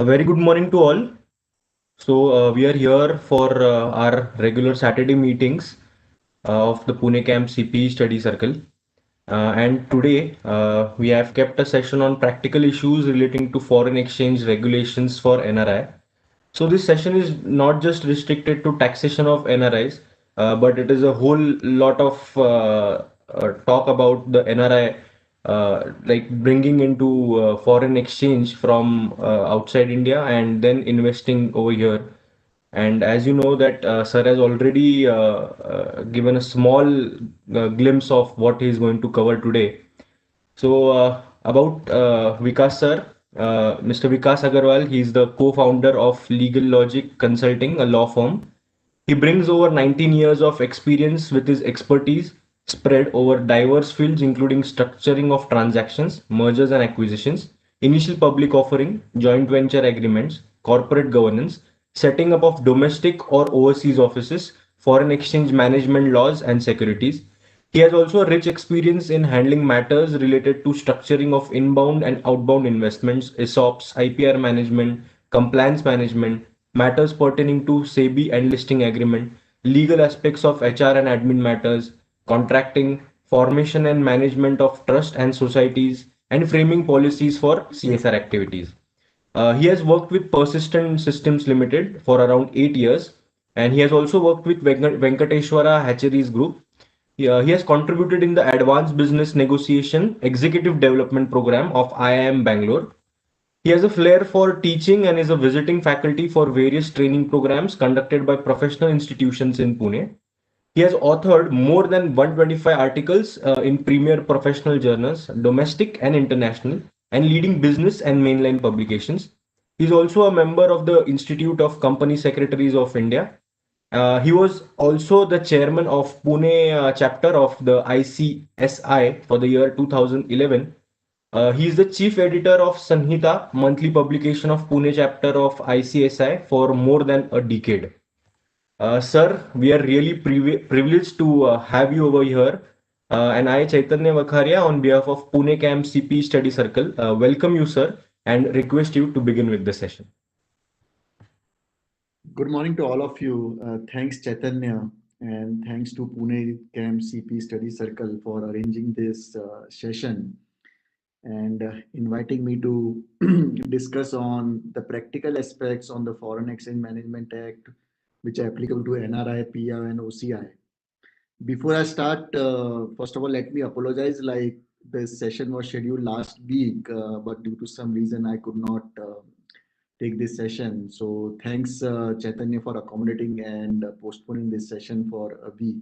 A very good morning to all. We are here for our regular Saturday meetings of the Pune Camp CPE Study Circle. And today we have kept a session on practical issues relating to foreign exchange regulations for NRI. So this session is not just restricted to taxation of NRIs, but it is a whole lot of talk about the NRI, like bringing into foreign exchange from outside India and then investing over here. And as you know that Sir has already given a small glimpse of what he is going to cover today. About Vikas sir, Mr. Vikas Agrawal, he is the co-founder of Legalogic Consulting, a law firm. He brings over 19 years of experience with his expertise spread over diverse fields, including structuring of transactions, mergers and acquisitions, initial public offering, joint venture agreements, corporate governance, setting up of domestic or overseas offices, foreign exchange management laws, and securities. He has also a rich experience in handling matters related to structuring of inbound and outbound investments, ESOPs, IPR management, compliance management, matters pertaining to SEBI and listing agreement, legal aspects of HR and admin matters, contracting, formation and management of trust and societies, and framing policies for CSR activities. He has worked with Persistent Systems Limited for around 8 years, and he has also worked with Venkateshwara Hatcheries Group. He has contributed in the Advanced Business Negotiation Executive Development Program of IIM Bangalore. He has a flair for teaching and is a visiting faculty for various training programs conducted by professional institutions in Pune. He has authored more than 125 articles in premier professional journals, domestic and international, and leading business and mainline publications. He is also a member of the Institute of Company Secretaries of India. He was also the chairman of Pune chapter of the ICSI for the year 2011. He is the chief editor of Sanhita, monthly publication of Pune chapter of ICSI for more than a decade. Sir, we are really privileged to have you over here. And I, Chaitanya Vakharia, on behalf of Pune Camp CP Study Circle, welcome you, sir, and request you to begin with the session. Good morning to all of you. Thanks, Chaitanya, and thanks to Pune Camp CP Study Circle for arranging this session and inviting me to discuss on the practical aspects on the Foreign Exchange Management Act, which are applicable to NRI, PROI, and OCI. Before I start, first of all, let me apologize. Like this session was scheduled last week, but due to some reason, I could not take this session. So thanks, Chaitanya, for accommodating and postponing this session for a week.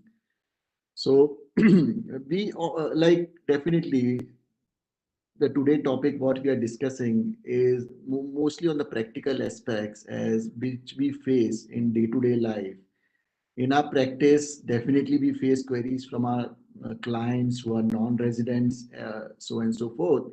So we like definitely the today topic what we are discussing is mostly on the practical aspects as which we face in day-to-day life. In our practice, definitely we face queries from our clients who are non-residents, so and so forth.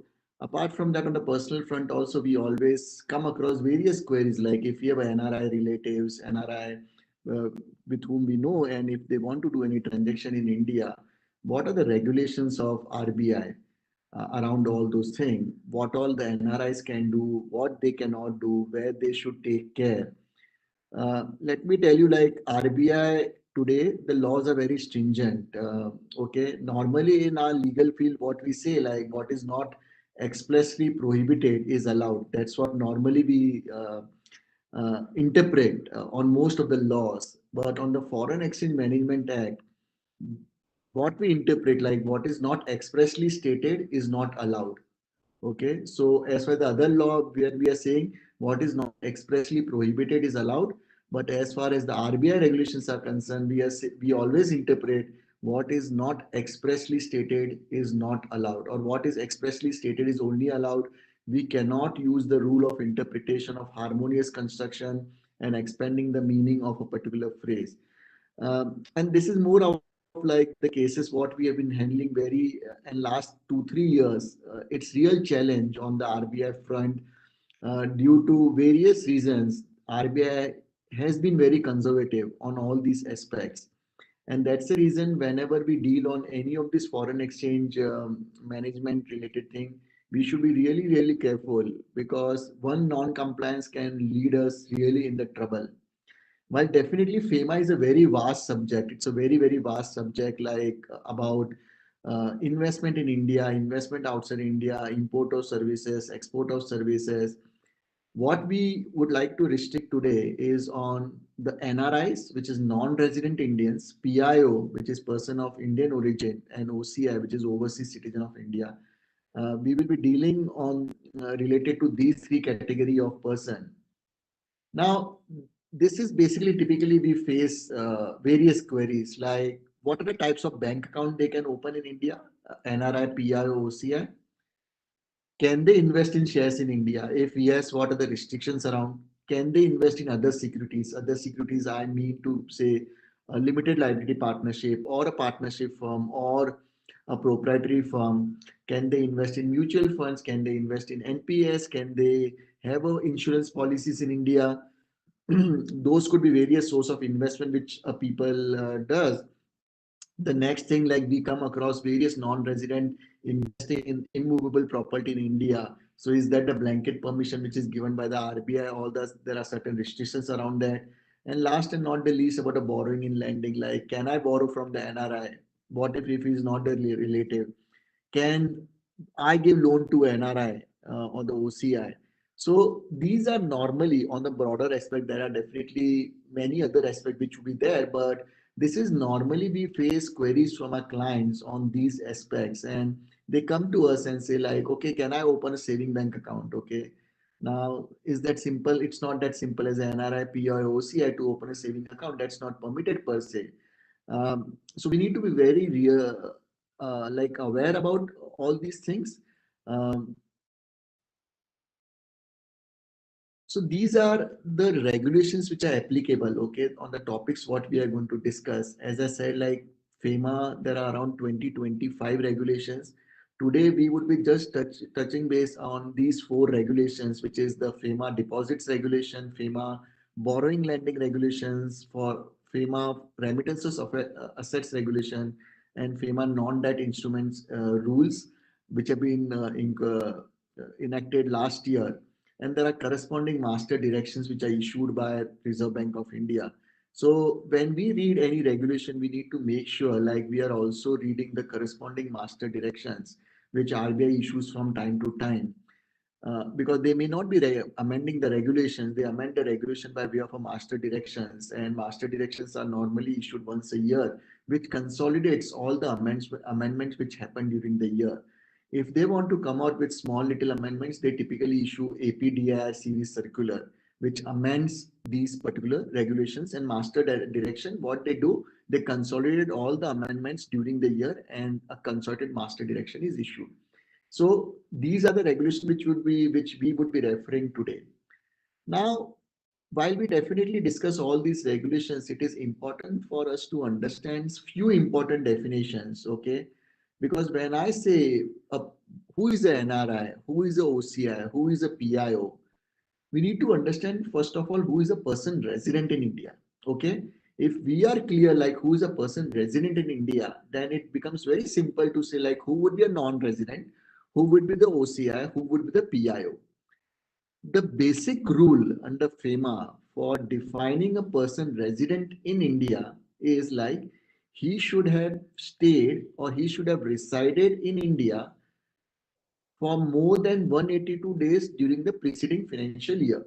Apart from that, on the personal front, also we always come across various queries like if we have NRI relatives, NRI with whom we know, and if they want to do any transaction in India, what are the regulations of RBI around all those things? What all the NRIs can do, what they cannot do, where they should take care. Let me tell you, like RBI today, the laws are very stringent. Okay, normally in our legal field, what we say, like what is not expressly prohibited is allowed. That's what normally we interpret on most of the laws. But on the Foreign Exchange Management Act, what we interpret like what is not expressly stated is not allowed. Okay, so as for the other law where we are saying what is not expressly prohibited is allowed, but as far as the RBI regulations are concerned, we always interpret what is not expressly stated is not allowed, or what is expressly stated is only allowed. We cannot use the rule of interpretation of harmonious construction and expanding the meaning of a particular phrase. And this is more of like the cases what we have been handling very in last 2 3 years. It's real challenge on the RBI front due to various reasons. RBI has been very conservative on all these aspects, and that's the reason whenever we deal on any of this foreign exchange management related thing, we should be really, really careful because one non-compliance can lead us really in the trouble. While definitely FEMA is a very vast subject, it's a very, very vast subject like about investment in India, investment outside India, import of services, export of services. What we would like to restrict today is on the NRIs, which is non-resident Indians, PIO, which is person of Indian origin, and OCI, which is overseas citizen of India. We will be dealing on related to these three category of person. Now, this is basically typically we face various queries like what are the types of bank account they can open in India, NRI, PIO, OCI. Can they invest in shares in India? If yes, what are the restrictions around? Can they invest in other securities? Other securities, I mean to say a limited liability partnership or a partnership firm or a proprietary firm. Can they invest in mutual funds? Can they invest in NPS? Can they have insurance policies in India? Those could be various source of investment which a people does. The next thing, like we come across various non-resident investing in immovable property in India. So is that a blanket permission which is given by the RBI? All this, there are certain restrictions around that. And last and not the least, about a borrowing in lending, like can I borrow from the NRI? What if he is not a relative? Can I give loan to NRI or the OCI? So these are normally on the broader aspect. There are definitely many other aspects which will be there, but this is normally we face queries from our clients on these aspects, and they come to us and say like, okay, can I open a saving bank account? Okay. Now, is that simple? It's not that simple as an NRI, PI, OCI to open a saving account. That's not permitted per se. So we need to be very real, like aware about all these things. Um, so these are the regulations which are applicable, okay, on the topics what we are going to discuss. As I said, like FEMA, there are around 20-25 regulations. Today, we would be just touching base on these four regulations, which is the FEMA deposits regulation, FEMA borrowing lending regulations, for FEMA remittances of assets regulation, and FEMA non-debt instruments rules, which have been enacted last year, and there are corresponding master directions which are issued by Reserve Bank of India. So when we read any regulation, we need to make sure like we are also reading the corresponding master directions which RBI issues from time to time. Because they may not be amending the regulations, they amend the regulation by way of a master directions, and master directions are normally issued once a year, which consolidates all the amendments which happen during the year. If they want to come out with small little amendments, they typically issue APDIR series circular, which amends these particular regulations. And master direction, what they do, they consolidate all the amendments during the year, and a consolidated master direction is issued. So these are the regulations which we would be referring today. Now, while we definitely discuss all these regulations, it is important for us to understand few important definitions, okay? Because when I say who is a NRI, who is a OCI, who is a PIO, we need to understand first of all who is a person resident in India, okay? If we are clear like who is a person resident in India, then it becomes very simple to say like who would be a non-resident, who would be the OCI, who would be the PIO. The basic rule under FEMA for defining a person resident in India is like he should have stayed or he should have resided in India for more than 182 days during the preceding financial year.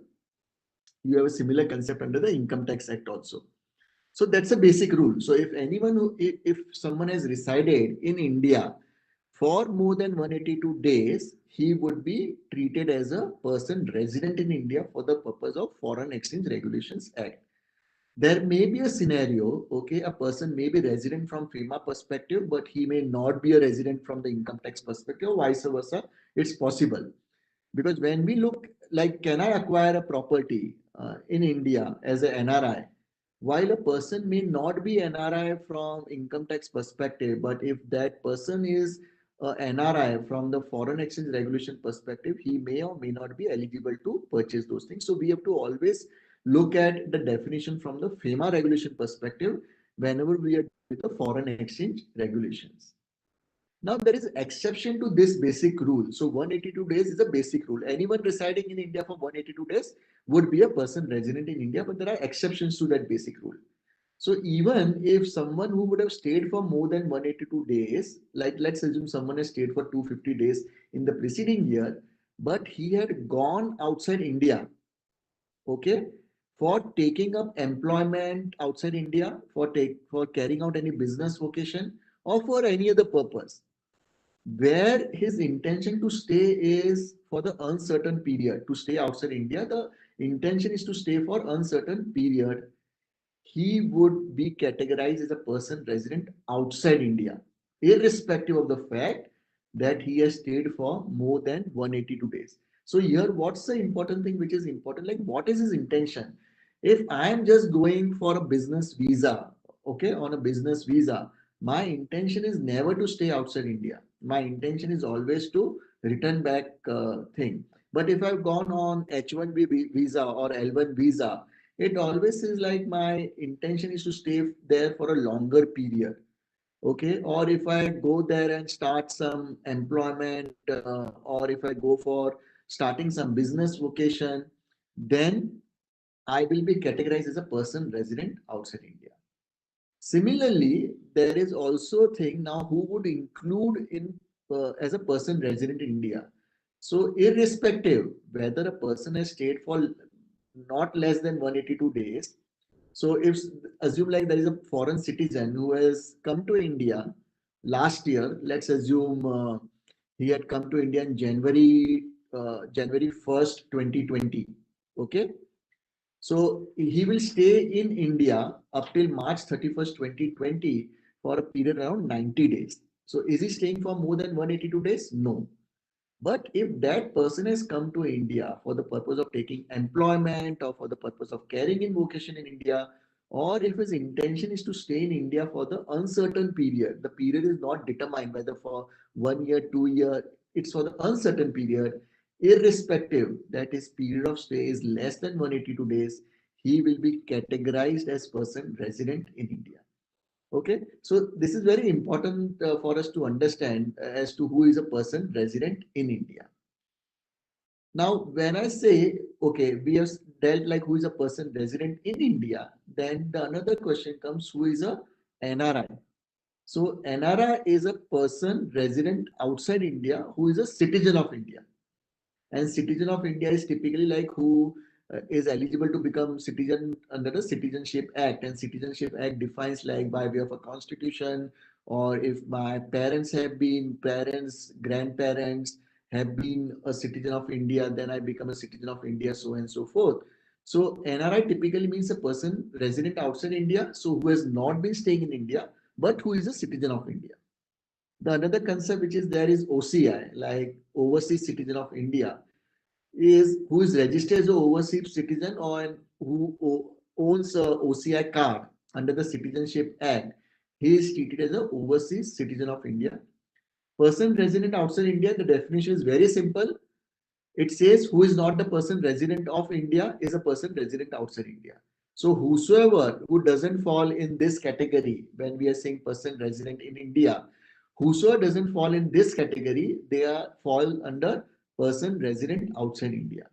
You have a similar concept under the Income Tax Act also. So that's a basic rule. So if anyone if someone has resided in India for more than 182 days, he would be treated as a person resident in India for the purpose of Foreign Exchange Regulations Act. There may be a scenario, okay, a person may be resident from FEMA perspective, but he may not be a resident from the income tax perspective, vice versa. It's possible. Because when we look like, can I acquire a property in India as an NRI? While a person may not be NRI from income tax perspective, but if that person is a NRI from the foreign exchange regulation perspective, he may or may not be eligible to purchase those things. So we have to always look at the definition from the FEMA regulation perspective whenever we are with the foreign exchange regulations. Now there is exception to this basic rule. So 182 days is a basic rule. Anyone residing in India for 182 days would be a person resident in India, but there are exceptions to that basic rule. So even if someone who would have stayed for more than 182 days, like let's assume someone has stayed for 250 days in the preceding year, but he had gone outside India, okay, for taking up employment outside India, for carrying out any business vocation or for any other purpose, where his intention to stay is for the uncertain period, to stay outside India, the intention is to stay for uncertain period, he would be categorized as a person resident outside India, irrespective of the fact that he has stayed for more than 182 days. So here, what's the important thing which is important? Like, what is his intention? If I am just going for a business visa, okay, on a business visa, my intention is never to stay outside India. My intention is always to return back thing. But if I've gone on H1B visa or L1 visa, it always is like my intention is to stay there for a longer period, okay, or if I go there and start some employment, or if I go for starting some business vocation, then I will be categorized as a person resident outside India. Similarly, there is also a thing now who would include in as a person resident in India. So irrespective whether a person has stayed for not less than 182 days, so if assume like there is a foreign citizen who has come to India last year, let's assume he had come to India in January 1st, 2020. Okay. So he will stay in India up till March 31st, 2020 for a period around 90 days. So is he staying for more than 182 days? No. But if that person has come to India for the purpose of taking employment or for the purpose of carrying in vocation in India, or if his intention is to stay in India for the uncertain period, the period is not determined whether for 1 year, 2 year, it's for the uncertain period, irrespective that his period of stay is less than 182 days, he will be categorized as person resident in India. Okay, so this is very important for us to understand as to who is a person resident in India. Now, when I say, okay, we have dealt like who is a person resident in India, then the another question comes, who is a NRI? So NRI is a person resident outside India who is a citizen of India. And citizen of India is typically like who is eligible to become citizen under the Citizenship Act, and Citizenship Act defines like by way of a constitution, or if my parents, grandparents have been a citizen of India, then I become a citizen of India, so and so forth. So NRI typically means a person resident outside India, so who has not been staying in India, but who is a citizen of India. The another concept which is there is OCI, like overseas citizen of India, is who is registered as an overseas citizen or who owns a OCI card under the Citizenship Act. He is treated as an overseas citizen of India. Person resident outside India, the definition is very simple. It says who is not the person resident of India is a person resident outside India. So whosoever who doesn't fall in this category, when we are saying person resident in India, whosoever doesn't fall in this category, they are fall under person resident outside India.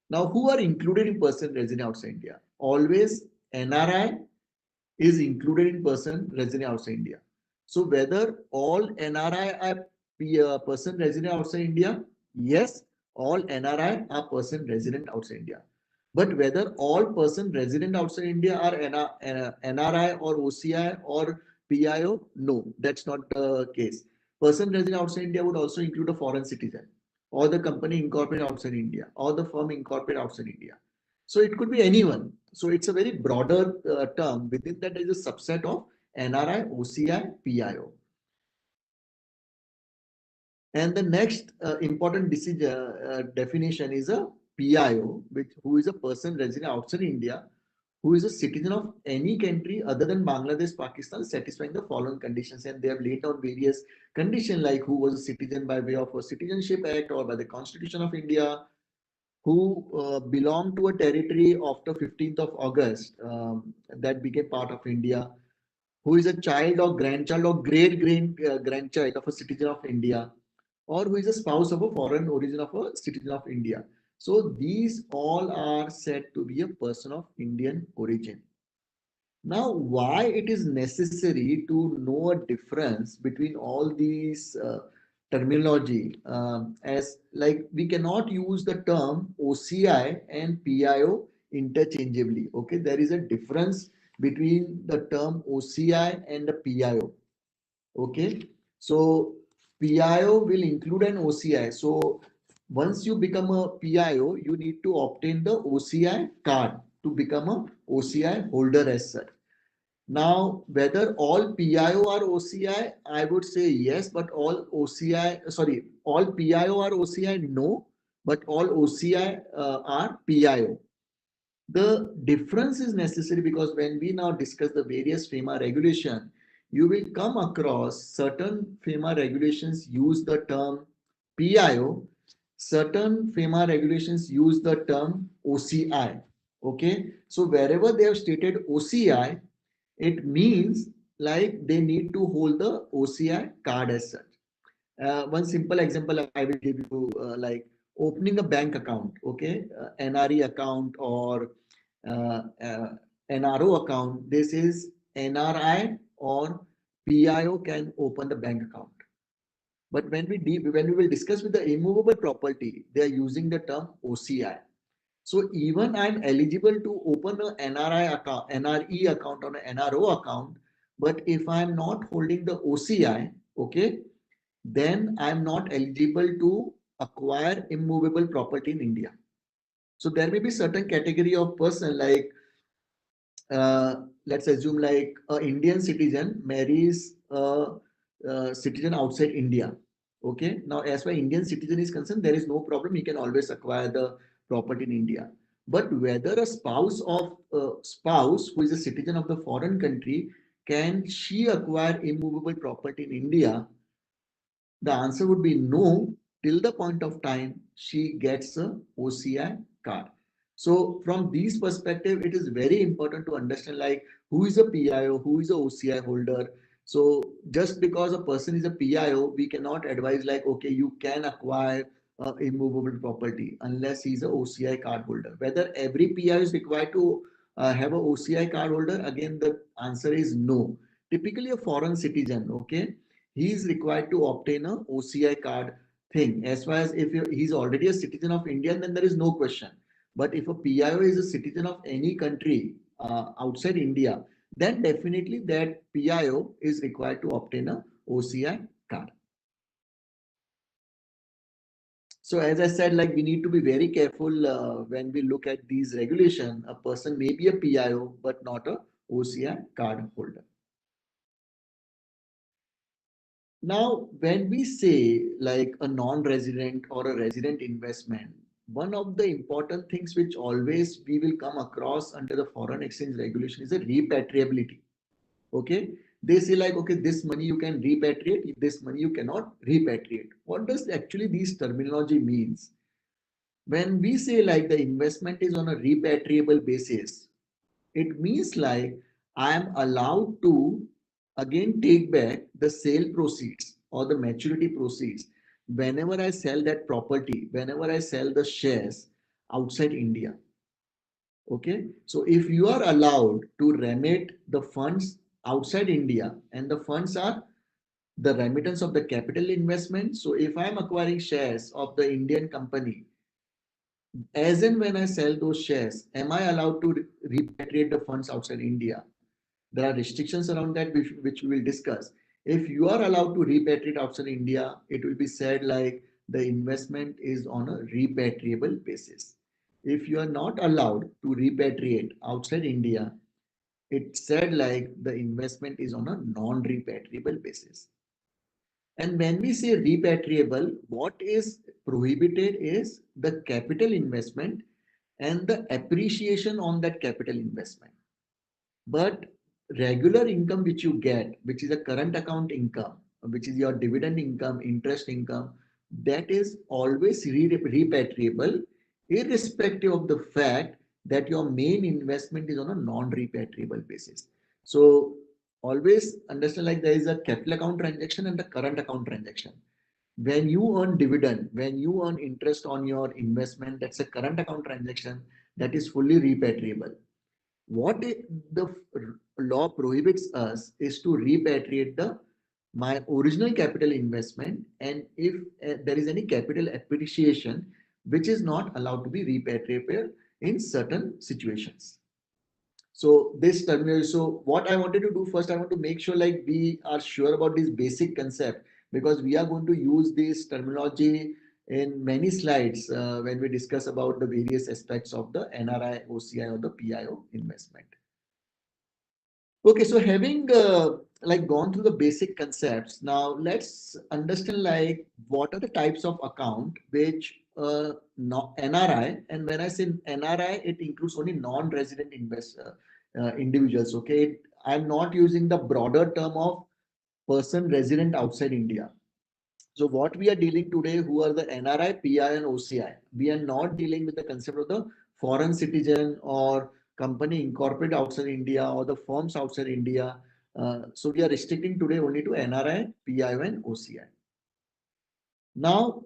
Now, who are included in person resident outside India? Always NRI is included in person resident outside India. So whether all NRI are person resident outside India? Yes, all NRI are person resident outside India. But whether all person resident outside India are NRI or OCI or PIO? No, that's not the case. Person resident outside India would also include a foreign citizen, or the company incorporated outside India, or the firm incorporated outside India. So it could be anyone. So it's a very broader term. Within that, there is a subset of NRI, OCI, PIO. And the next important decision, definition is a PIO, which who is a person resident outside India, who is a citizen of any country other than Bangladesh, Pakistan, satisfying the following conditions. And they have laid down various conditions like who was a citizen by way of a Citizenship Act or by the Constitution of India, who belonged to a territory after 15th of August that became part of India, who is a child or grandchild or grandchild of a citizen of India, or who is a spouse of a foreign origin of a citizen of India. So these all are said to be a person of Indian origin. Now, why it is necessary to know a difference between all these terminology, as like we cannot use the term OCI and PIO interchangeably. Okay, there is a difference between the term OCI and the PIO. Okay, so PIO will include an OCI. So once you become a PIO, you need to obtain the OCI card to become a OCI holder as such. Now, whether all PIO are OCI, I would say yes, but all OCI, sorry, all PIO are OCI, no, but all OCI are PIO. The difference is necessary because when we now discuss the various FEMA regulation, you will come across certain FEMA regulations use the term PIO, certain FEMA regulations use the term OCI. Okay, so wherever they have stated OCI, it means like they need to hold the OCI card as such. One simple example I will give you, like opening a bank account, okay, NRE account or NRO account. This is NRI or PIO can open the bank account. But when we will discuss with the immovable property, they are using the term OCI. So even I'm eligible to open a NRI account, NRE account or an NRO account, but if I'm not holding the OCI, okay, then I'm not eligible to acquire immovable property in India. So there may be certain category of person like let's assume like a Indian citizen marries a citizen outside India. Okay. Now, as far as Indian citizen is concerned, there is no problem. He can always acquire the property in India. But whether a spouse who is a citizen of the foreign country, can she acquire immovable property in India? The answer would be no, till the point of time she gets a OCI card. So from these perspective, it is very important to understand like who is a PIO, who is a OCI holder. So just because a person is a PIO, we cannot advise like, okay, you can acquire immovable property unless he's a OCI card holder. Whether every PIO is required to have a OCI card holder, again, the answer is no. Typically a foreign citizen, okay, he is required to obtain a OCI card thing. As far as if he's already a citizen of India, then there is no question. But if a PIO is a citizen of any country outside India, then definitely that PIO is required to obtain a OCI card. So as I said, like we need to be very careful when we look at these regulation. A person may be a PIO, but not a OCI card holder. Now, when we say like a non-resident or a resident investment, one of the important things which always we will come across under the foreign exchange regulation is a repatriability. Okay. They say like, okay, this money you can repatriate, this money you cannot repatriate. What does actually these terminology means? When we say like the investment is on a repatriable basis, it means like I am allowed to again take back the sale proceeds or the maturity proceeds whenever I sell that property, whenever I sell the shares outside India. Okay. So if you are allowed to remit the funds outside India and the funds are the remittance of the capital investment. So if I'm acquiring shares of the Indian company, as and when I sell those shares, am I allowed to repatriate the funds outside India? There are restrictions around that which we will discuss. If you are allowed to repatriate outside India, it will be said like the investment is on a repatriable basis. If you are not allowed to repatriate outside India, it's said like the investment is on a non-repatriable basis. And when we say repatriable, what is prohibited is the capital investment and the appreciation on that capital investment. But regular income which you get, which is a current account income, which is your dividend income, interest income, that is always repatriable, irrespective of the fact that your main investment is on a non-repatriable basis. So always understand like there is a capital account transaction and the current account transaction. When you earn dividend, when you earn interest on your investment, that's a current account transaction that is fully repatriable. What the law prohibits us is to repatriate the my original capital investment, and if there is any capital appreciation which is not allowed to be repatriated in certain situations. So this terminal, so what I wanted to do first, I want to make sure like we are sure about this basic concept, because we are going to use this terminology in many slides when we discuss about the various aspects of the NRI, OCI or the PIO investment. Okay, so having like gone through the basic concepts, now let's understand like what are the types of account which NRI, and when I say NRI, it includes only non-resident investor individuals. Okay, I'm not using the broader term of person resident outside India. So what we are dealing today, who are the NRI, PI, and OCI. We are not dealing with the concept of the foreign citizen or company incorporated outside India or the firms outside India. So we are restricting today only to NRI, PI, and OCI. Now,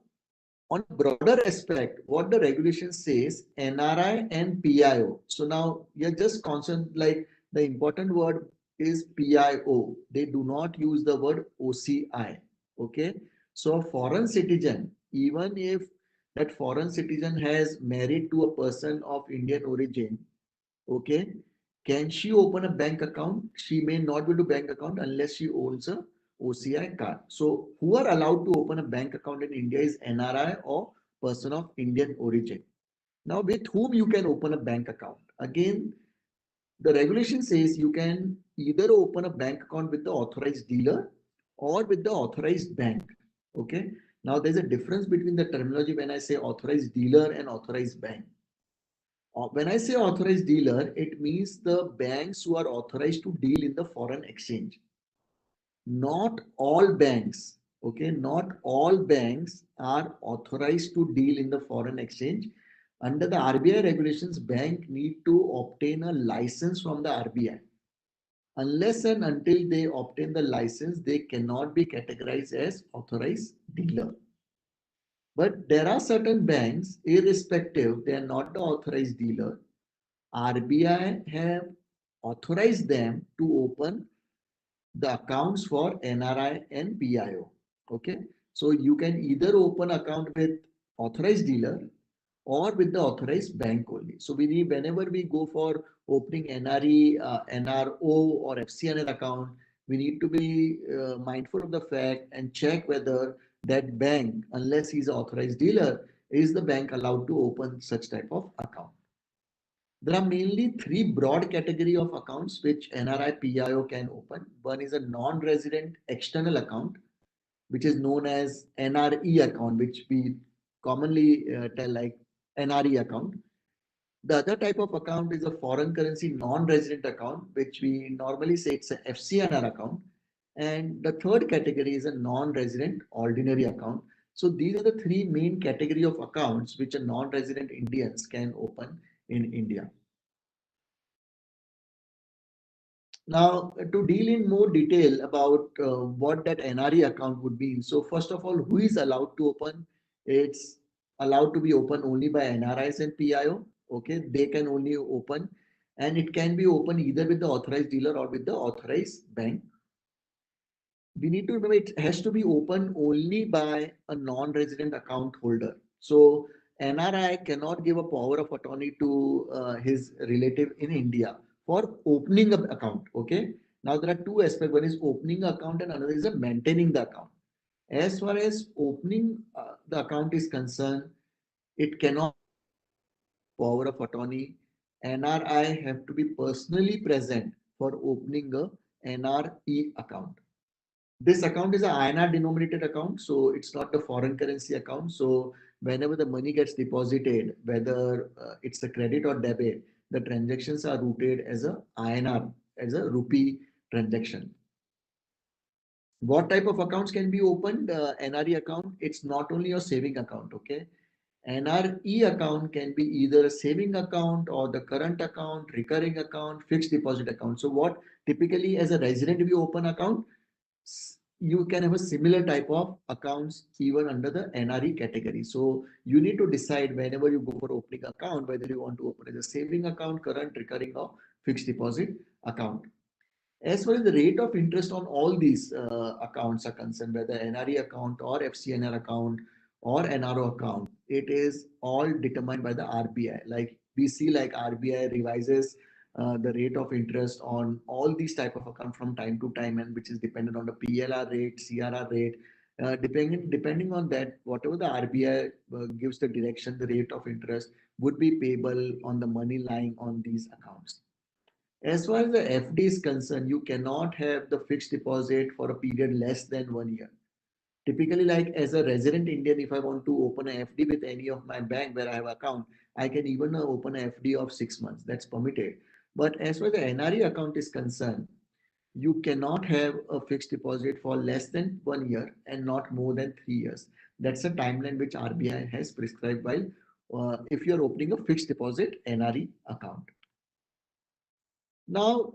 on a broader aspect, what the regulation says, NRI and PIO. So now you're just constant, like the important word is PIO. They do not use the word OCI. Okay. So a foreign citizen, even if that foreign citizen has married to a person of Indian origin, okay, can she open a bank account? She may not be able to bank account unless she owns a OCI card. So who are allowed to open a bank account in India is NRI or person of Indian origin. Now with whom you can open a bank account? Again, the regulation says you can either open a bank account with the authorized dealer or with the authorized bank. Okay. Now there's a difference between the terminology when I say authorized dealer and authorized bank. When I say authorized dealer, it means the banks who are authorized to deal in the foreign exchange. Not all banks, okay, not all banks are authorized to deal in the foreign exchange. Under the RBI regulations, bank need to obtain a license from the RBI. Unless and until they obtain the license, they cannot be categorized as authorized dealer. But there are certain banks, irrespective, they are not the authorized dealer. RBI have authorized them to open the accounts for NRI and PIO. Okay, so you can either open account with authorized dealer or with the authorized bank only. So we need, whenever we go for opening NRE, NRO or FCNR account, we need to be mindful of the fact and check whether that bank, unless he's an authorized dealer, is the bank allowed to open such type of account. There are mainly three broad category of accounts which NRI PIO can open. One is a non-resident external account, which is known as NRE account, which we commonly tell like NRE account. The other type of account is a foreign currency non-resident account, which we normally say it's a FCNR account. And the third category is a non-resident ordinary account. So these are the three main category of accounts which a non-resident Indians can open in India. Now, to deal in more detail about what that NRE account would be. So first of all, who is allowed to open? It's allowed to be open only by NRIs and PIO. Okay, they can only open, and it can be open either with the authorized dealer or with the authorized bank. We need to remember it has to be open only by a non-resident account holder. So NRI cannot give a power of attorney to his relative in India for opening an account. Okay. Now there are two aspects. One is opening account and another is maintaining the account. As far as opening the account is concerned, it cannot power of attorney. NRI have to be personally present for opening a NRE account. This account is an INR denominated account, so it's not a foreign currency account. So whenever the money gets deposited, whether it's a credit or debit, the transactions are routed as a INR, as a rupee transaction. What type of accounts can be opened? NRE account, it's not only your saving account, okay? NRE account can be either a saving account or the current account, recurring account, fixed deposit account. So what Typically, as a resident, if you open account, you can have a similar type of accounts even under the NRE category. So you need to decide whenever you go for opening account, whether you want to open as a saving account, current, recurring, or fixed deposit account. As far as the rate of interest on all these accounts are concerned, whether NRE account or FCNR account or NRO account, it is all determined by the RBI. Like we see, like RBI revises the rate of interest on all these type of account from time to time, and which is dependent on the PLR rate, CRR rate. Depending on that, whatever the RBI gives the direction, the rate of interest would be payable on the money lying on these accounts. As far as the FD is concerned, you cannot have the fixed deposit for a period less than 1 year. Typically, like as a resident Indian, if I want to open a FD with any of my bank where I have account, I can even open a FD of 6 months. That's permitted. But as far as the NRE account is concerned, you cannot have a fixed deposit for less than 1 year and not more than 3 years. That's a timeline which RBI has prescribed while if you're opening a fixed deposit NRE account. Now,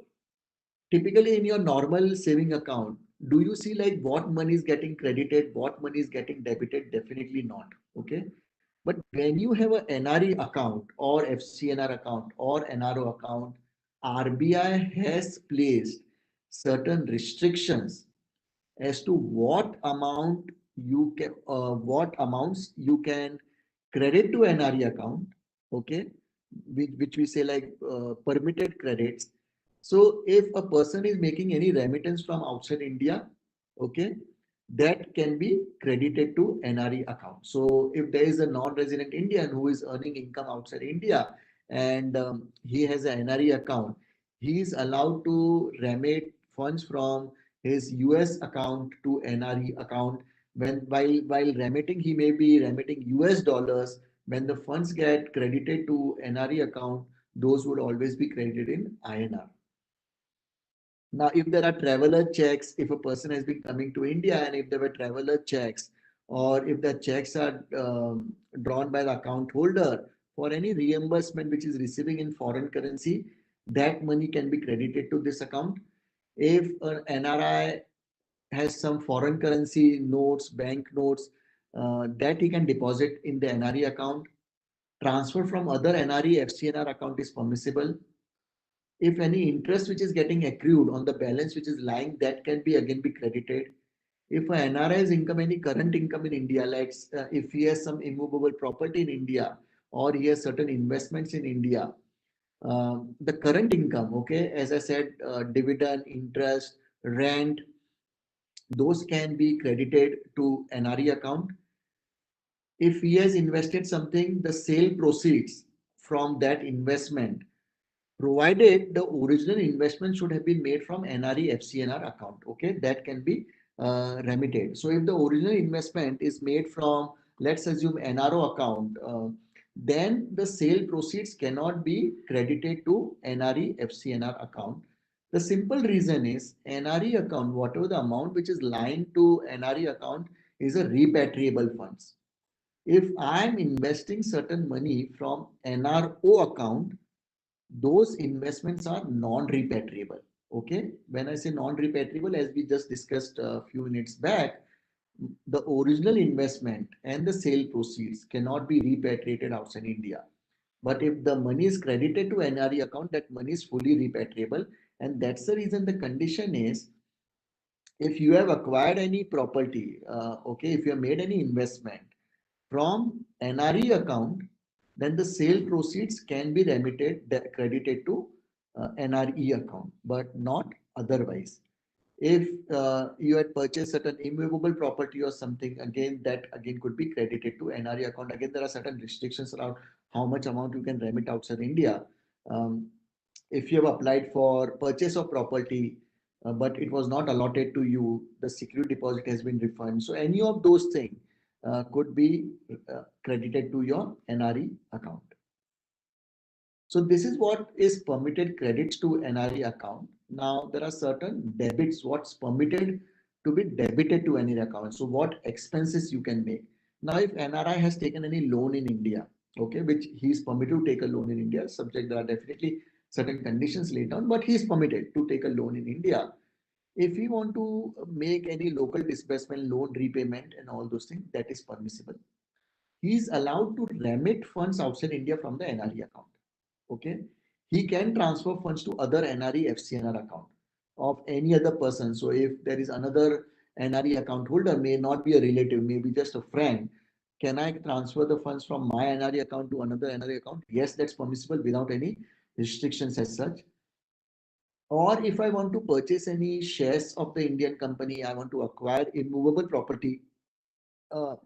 typically in your normal saving account, do you see like what money is getting credited, what money is getting debited? Definitely not. Okay. But when you have a NRE account or FCNR account or NRO account, RBI has placed certain restrictions as to what amounts you can credit to NRE account, okay, which we say like permitted credits. So if a person is making any remittance from outside India, okay, that can be credited to NRE account. So if there is a non-resident Indian who is earning income outside India and he has an NRE account, he is allowed to remit funds from his US account to NRE account. While remitting, he may be remitting US dollars. When the funds get credited to NRE account, those would always be credited in INR. Now, if there are traveler checks, if a person has been coming to India and if there were traveler checks, or if the checks are drawn by the account holder for any reimbursement which is receiving in foreign currency, that money can be credited to this account. If an NRI has some foreign currency notes, bank notes, that he can deposit in the NRE account. Transfer from other NRE FCNR account is permissible. If any interest which is getting accrued on the balance which is lying, that can be again be credited. If a NRI's income, any current income in India, like if he has some immovable property in India or he has certain investments in India, the current income, okay, as I said, dividend, interest, rent, those can be credited to NRE account. If he has invested something, the sale proceeds from that investment, provided the original investment should have been made from NRE FCNR account. Okay, that can be remitted. So if the original investment is made from, let's assume, NRO account, then the sale proceeds cannot be credited to NRE FCNR account. The simple reason is NRE account, whatever the amount which is lying to NRE account is a repatriable funds. If I am investing certain money from NRO account, those investments are non-repatriable. Okay, when I say non-repatriable, as we just discussed a few minutes back, the original investment and the sale proceeds cannot be repatriated outside India. But if the money is credited to NRE account, that money is fully repatriable. And that's the reason the condition is, if you have acquired any property, okay, if you have made any investment from NRE account, then the sale proceeds can be credited to NRE account, but not otherwise. If you had purchased certain immovable property or something, again, that again could be credited to NRE account. Again, there are certain restrictions around how much amount you can remit outside India. Um, if you have applied for purchase of property, but it was not allotted to you, the security deposit has been refunded. So any of those things could be credited to your NRE account. So this is what is permitted credits to NRE account. Now there are certain debits, what's permitted to be debited to any account. So what expenses you can make. Now if NRI has taken any loan in India, okay, which he is permitted to take a loan in India, subject there are definitely certain conditions laid down, but he is permitted to take a loan in India. If we want to make any local disbursement, loan repayment, and all those things, that is permissible. He is allowed to remit funds outside India from the NRE account. Okay, he can transfer funds to other NRE FCNR account of any other person. So if there is another NRE account holder, may not be a relative, maybe just a friend, can I transfer the funds from my NRE account to another NRE account? Yes, that's permissible without any restrictions as such. Or if I want to purchase any shares of the Indian company, I want to acquire immovable property uh,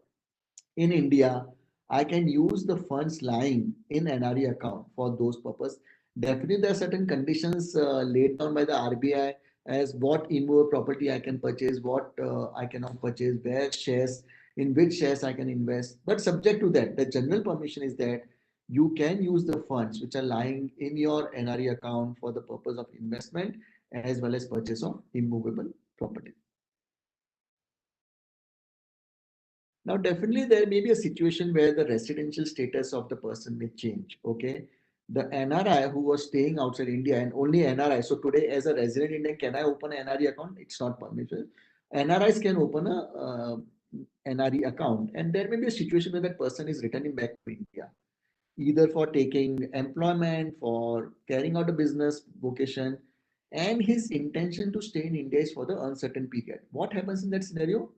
in India, I can use the funds lying in NRE account for those purpose. Definitely, there are certain conditions laid down by the RBI as what immovable property I can purchase, what I cannot purchase, where shares, in which shares I can invest. But subject to that, the general permission is that you can use the funds which are lying in your NRE account for the purpose of investment as well as purchase of immovable property. Now, definitely there may be a situation where the residential status of the person may change. Okay. The NRI who was staying outside India and only NRI. So today, as a resident Indian, can I open an NRI account? It's not permissible. NRIs can open a NRE account, and there may be a situation where that person is returning back to India, either for taking employment, for carrying out a business vocation, and his intention to stay in India is for the uncertain period. What happens in that scenario?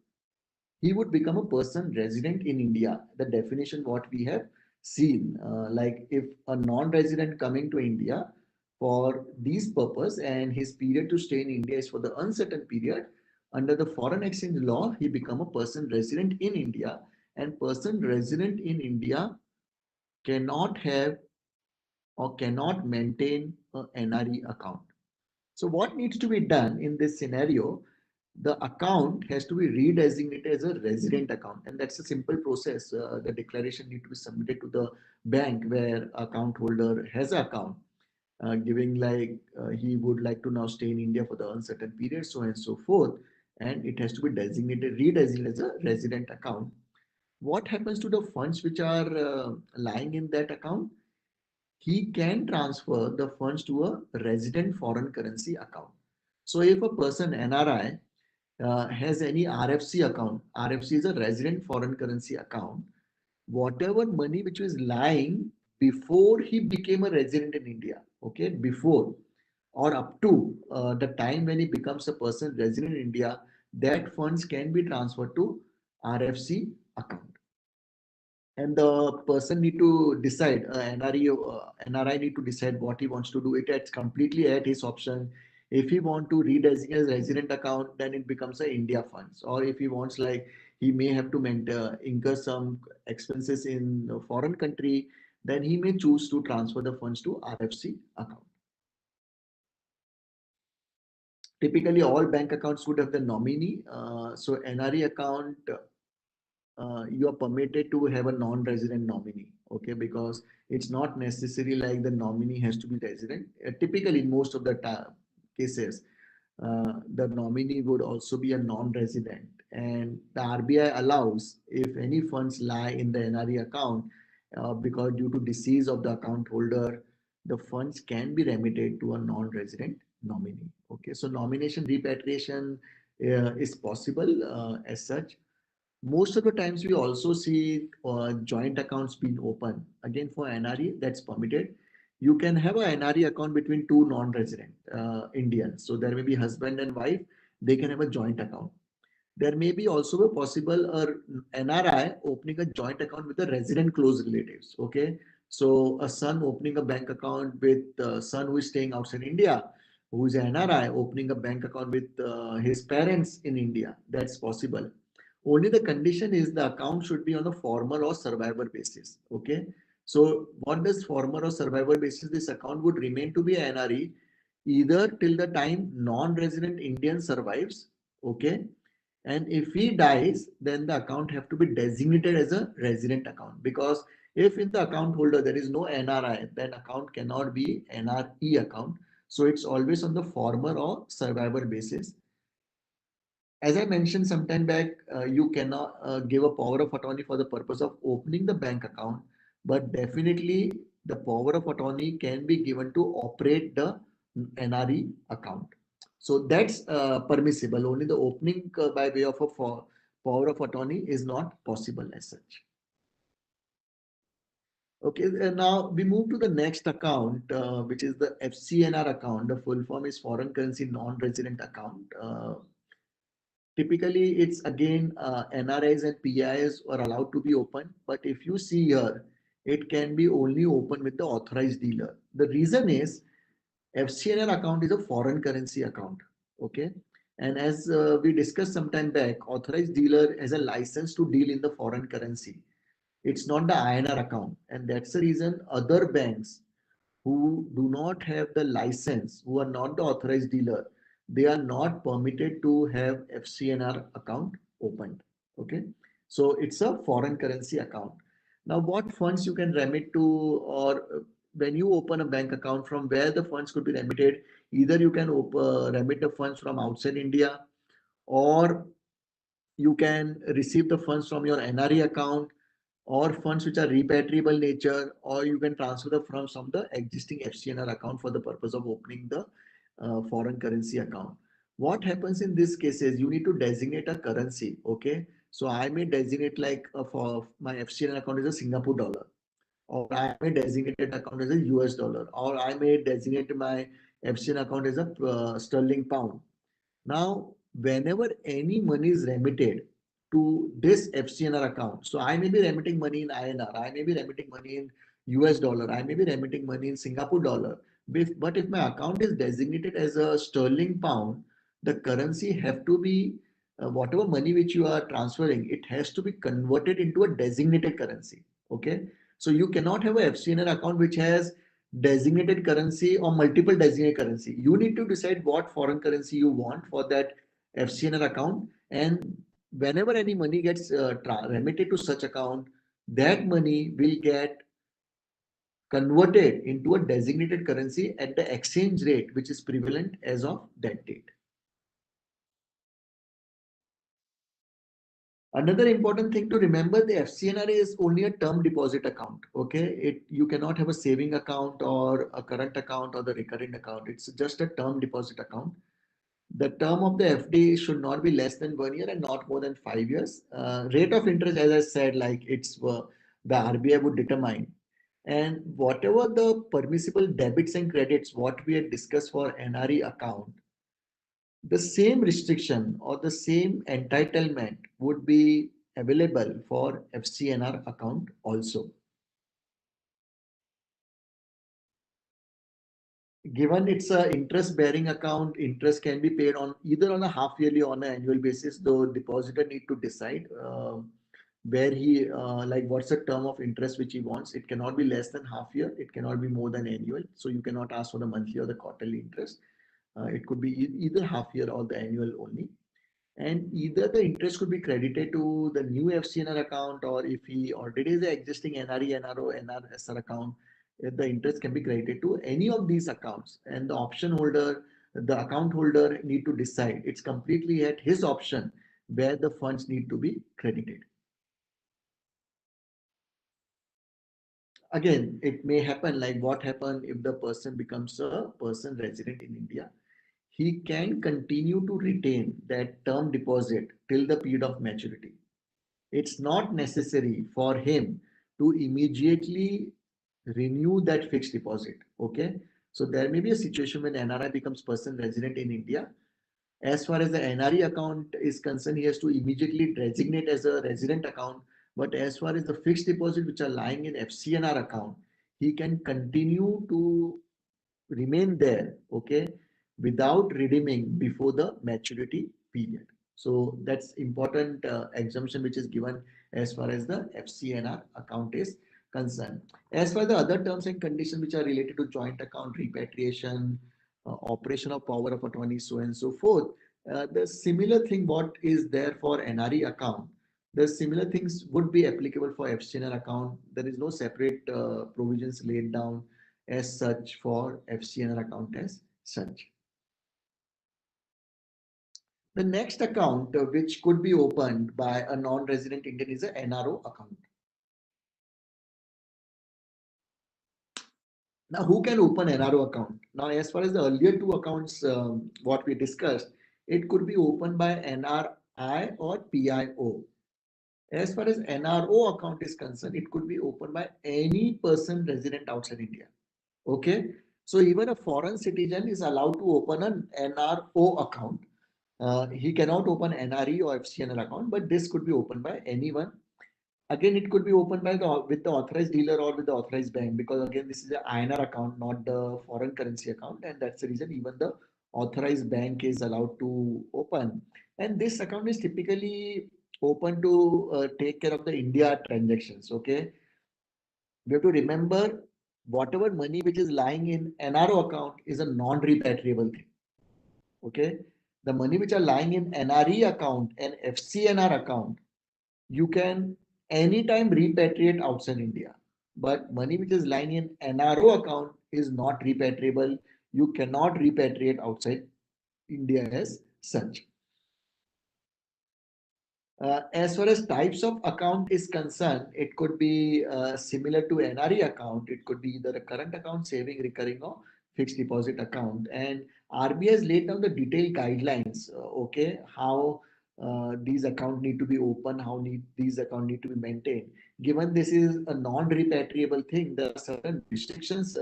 He would become a person resident in India. The definition what we have seen, like if a non-resident coming to India for these purpose and his period to stay in India is for the uncertain period, under the foreign exchange law, he become a person resident in India, and person resident in India cannot have or cannot maintain a NRE account. So what needs to be done in this scenario? The account has to be redesignated as a resident account, and that's a simple process. The declaration need to be submitted to the bank where account holder has an account, giving like he would like to now stay in India for the uncertain period, so and so forth, and it has to be redesignated as a resident account. What happens to the funds which are lying in that account? He can transfer the funds to a resident foreign currency account. So if a person NRI has any RFC account, RFC is a resident foreign currency account, whatever money which was lying before he became a resident in India, okay, before or up to the time when he becomes a person resident in India, that funds can be transferred to RFC account. And the person need to decide, NRI need to decide what he wants to do. It's completely at his option. If he want to redesignate as resident account, then it becomes a India funds. Or if he wants, like, he may have to incur some expenses in a foreign country, then he may choose to transfer the funds to RFC account. Typically all bank accounts would have the nominee. So NRE account, you are permitted to have a non-resident nominee, okay, because it's not necessary like the nominee has to be resident. Typically in most of the cases, the nominee would also be a non-resident, and the RBI allows if any funds lie in the NRE account, because due to decease of the account holder, the funds can be remitted to a non-resident nominee. Okay, so nomination repatriation is possible as such. Most of the times we also see joint accounts being open. Again, for NRE, that's permitted. You can have a NRE account between two non-resident Indians. So there may be husband and wife. They can have a joint account. There may be also a possible NRI opening a joint account with the resident close relatives. Okay. So a son opening a bank account with a son who is staying outside India, who is an NRI opening a bank account with his parents in India. That's possible. Only the condition is the account should be on a former or survivor basis. Okay. So what does former or survivor basis? This account would remain to be a NRE either till the time non-resident Indian survives. Okay. And if he dies, then the account have to be designated as a resident account, because if in the account holder there is no NRI, then account cannot be NRE account. So it's always on the former or survivor basis. As I mentioned some time back, you cannot give a power of attorney for the purpose of opening the bank account, but definitely the power of attorney can be given to operate the NRE account. So that's permissible. Only the opening by way of a power of attorney is not possible as such. Okay, now we move to the next account, which is the FCNR account. The full form is foreign currency non-resident account. Typically, it's again NRIs and PIs are allowed to be open, but if you see here, it can be only open with the authorized dealer. The reason is FCNR account is a foreign currency account. Okay, and as we discussed some time back, authorized dealer has a license to deal in the foreign currency. It's not the INR account, and that's the reason other banks who do not have the license, who are not the authorized dealer, they are not permitted to have FCNR account opened. Okay, so it's a foreign currency account. Now, what funds you can remit to, or when you open a bank account, from where the funds could be remitted? Either you can remit the funds from outside India, or you can receive the funds from your NRE account, or funds which are repatriable nature, or you can transfer the funds from the existing FCNR account for the purpose of opening the foreign currency account. What happens in this case is you need to designate a currency. Okay, so I may designate like for my FCNR account is a Singapore dollar, or I may designate that account as a US dollar, or I may designate my FCN account as a sterling pound. Now, whenever any money is remitted to this FCNR account, so I may be remitting money in INR, I may be remitting money in US dollar, I may be remitting money in Singapore dollar. But if my account is designated as a sterling pound, the currency have to be whatever money which you are transferring, it has to be converted into a designated currency. Okay, so you cannot have a FCNR account which has designated currency or multiple designated currency. You need to decide what foreign currency you want for that FCNR account, and whenever any money gets remitted to such account, that money will get converted into a designated currency at the exchange rate which is prevalent as of that date. Another important thing to remember, the FCNR is only a term deposit account. Okay, you cannot have a saving account or a current account or the recurring account. It's just a term deposit account. The term of the FD should not be less than 1 year and not more than 5 years. Rate of interest, as I said, like it's the RBI would determine. And whatever the permissible debits and credits, what we had discussed for NRE account, the same restriction or the same entitlement would be available for FCNR account also. Given it's a interest bearing account, interest can be paid on either on a half yearly or on an annual basis, though depositor need to decide where he like what's the term of interest which he wants. It cannot be less than half year, it cannot be more than annual, so you cannot ask for the monthly or the quarterly interest. It could be either half year or the annual only, and either the interest could be credited to the new FCNR account, or if he already is an existing NRE, NRO, NRSR account, the interest can be credited to any of these accounts, and the option holder, the account holder need to decide. It's completely at his option where the funds need to be credited. Again, it may happen like what happened if the person becomes a person resident in India. He can continue to retain that term deposit till the period of maturity. It's not necessary for him to immediately renew that fixed deposit. Okay, so there may be a situation when NRI becomes person resident in India. As far as the NRE account is concerned, he has to immediately designate as a resident account. But as far as the fixed deposit which are lying in FCNR account, he can continue to remain there, okay, without redeeming before the maturity period. So that's important exemption which is given as far as the FCNR account is concerned. As for the other terms and conditions which are related to joint account, repatriation, operation of power of attorney, so and so forth, the similar thing what is there for NRE account, the similar things would be applicable for FCNR account. There is no separate provisions laid down as such for FCNR account as such. The next account which could be opened by a non-resident Indian is a NRO account. Now, who can open NRO account? Now, as far as the earlier two accounts, what we discussed, it could be opened by NRI or PIO. As far as NRO account is concerned, it could be opened by any person resident outside India. Okay. So even a foreign citizen is allowed to open an NRO account. He cannot open NRE or FCNR account, but this could be opened by anyone. Again, it could be opened by with the authorized dealer or with the authorized bank, because again, this is an INR account, not the foreign currency account, and that's the reason even the authorized bank is allowed to open. And this account is typically open to take care of the India transactions. Okay, we have to remember whatever money which is lying in NRO account is a non-repatriable thing. Okay, the money which are lying in NRE account and FCNR account, you can anytime repatriate outside India. But money which is lying in NRO account is not repatriable. You cannot repatriate outside India as such. As far as types of account is concerned, it could be similar to NRE account. It could be either a current account, saving, recurring, or fixed deposit account. And RBI has laid down the detailed guidelines. Okay, how these accounts need to be open, how these accounts need to be maintained. Given this is a non-repatriable thing, there are certain restrictions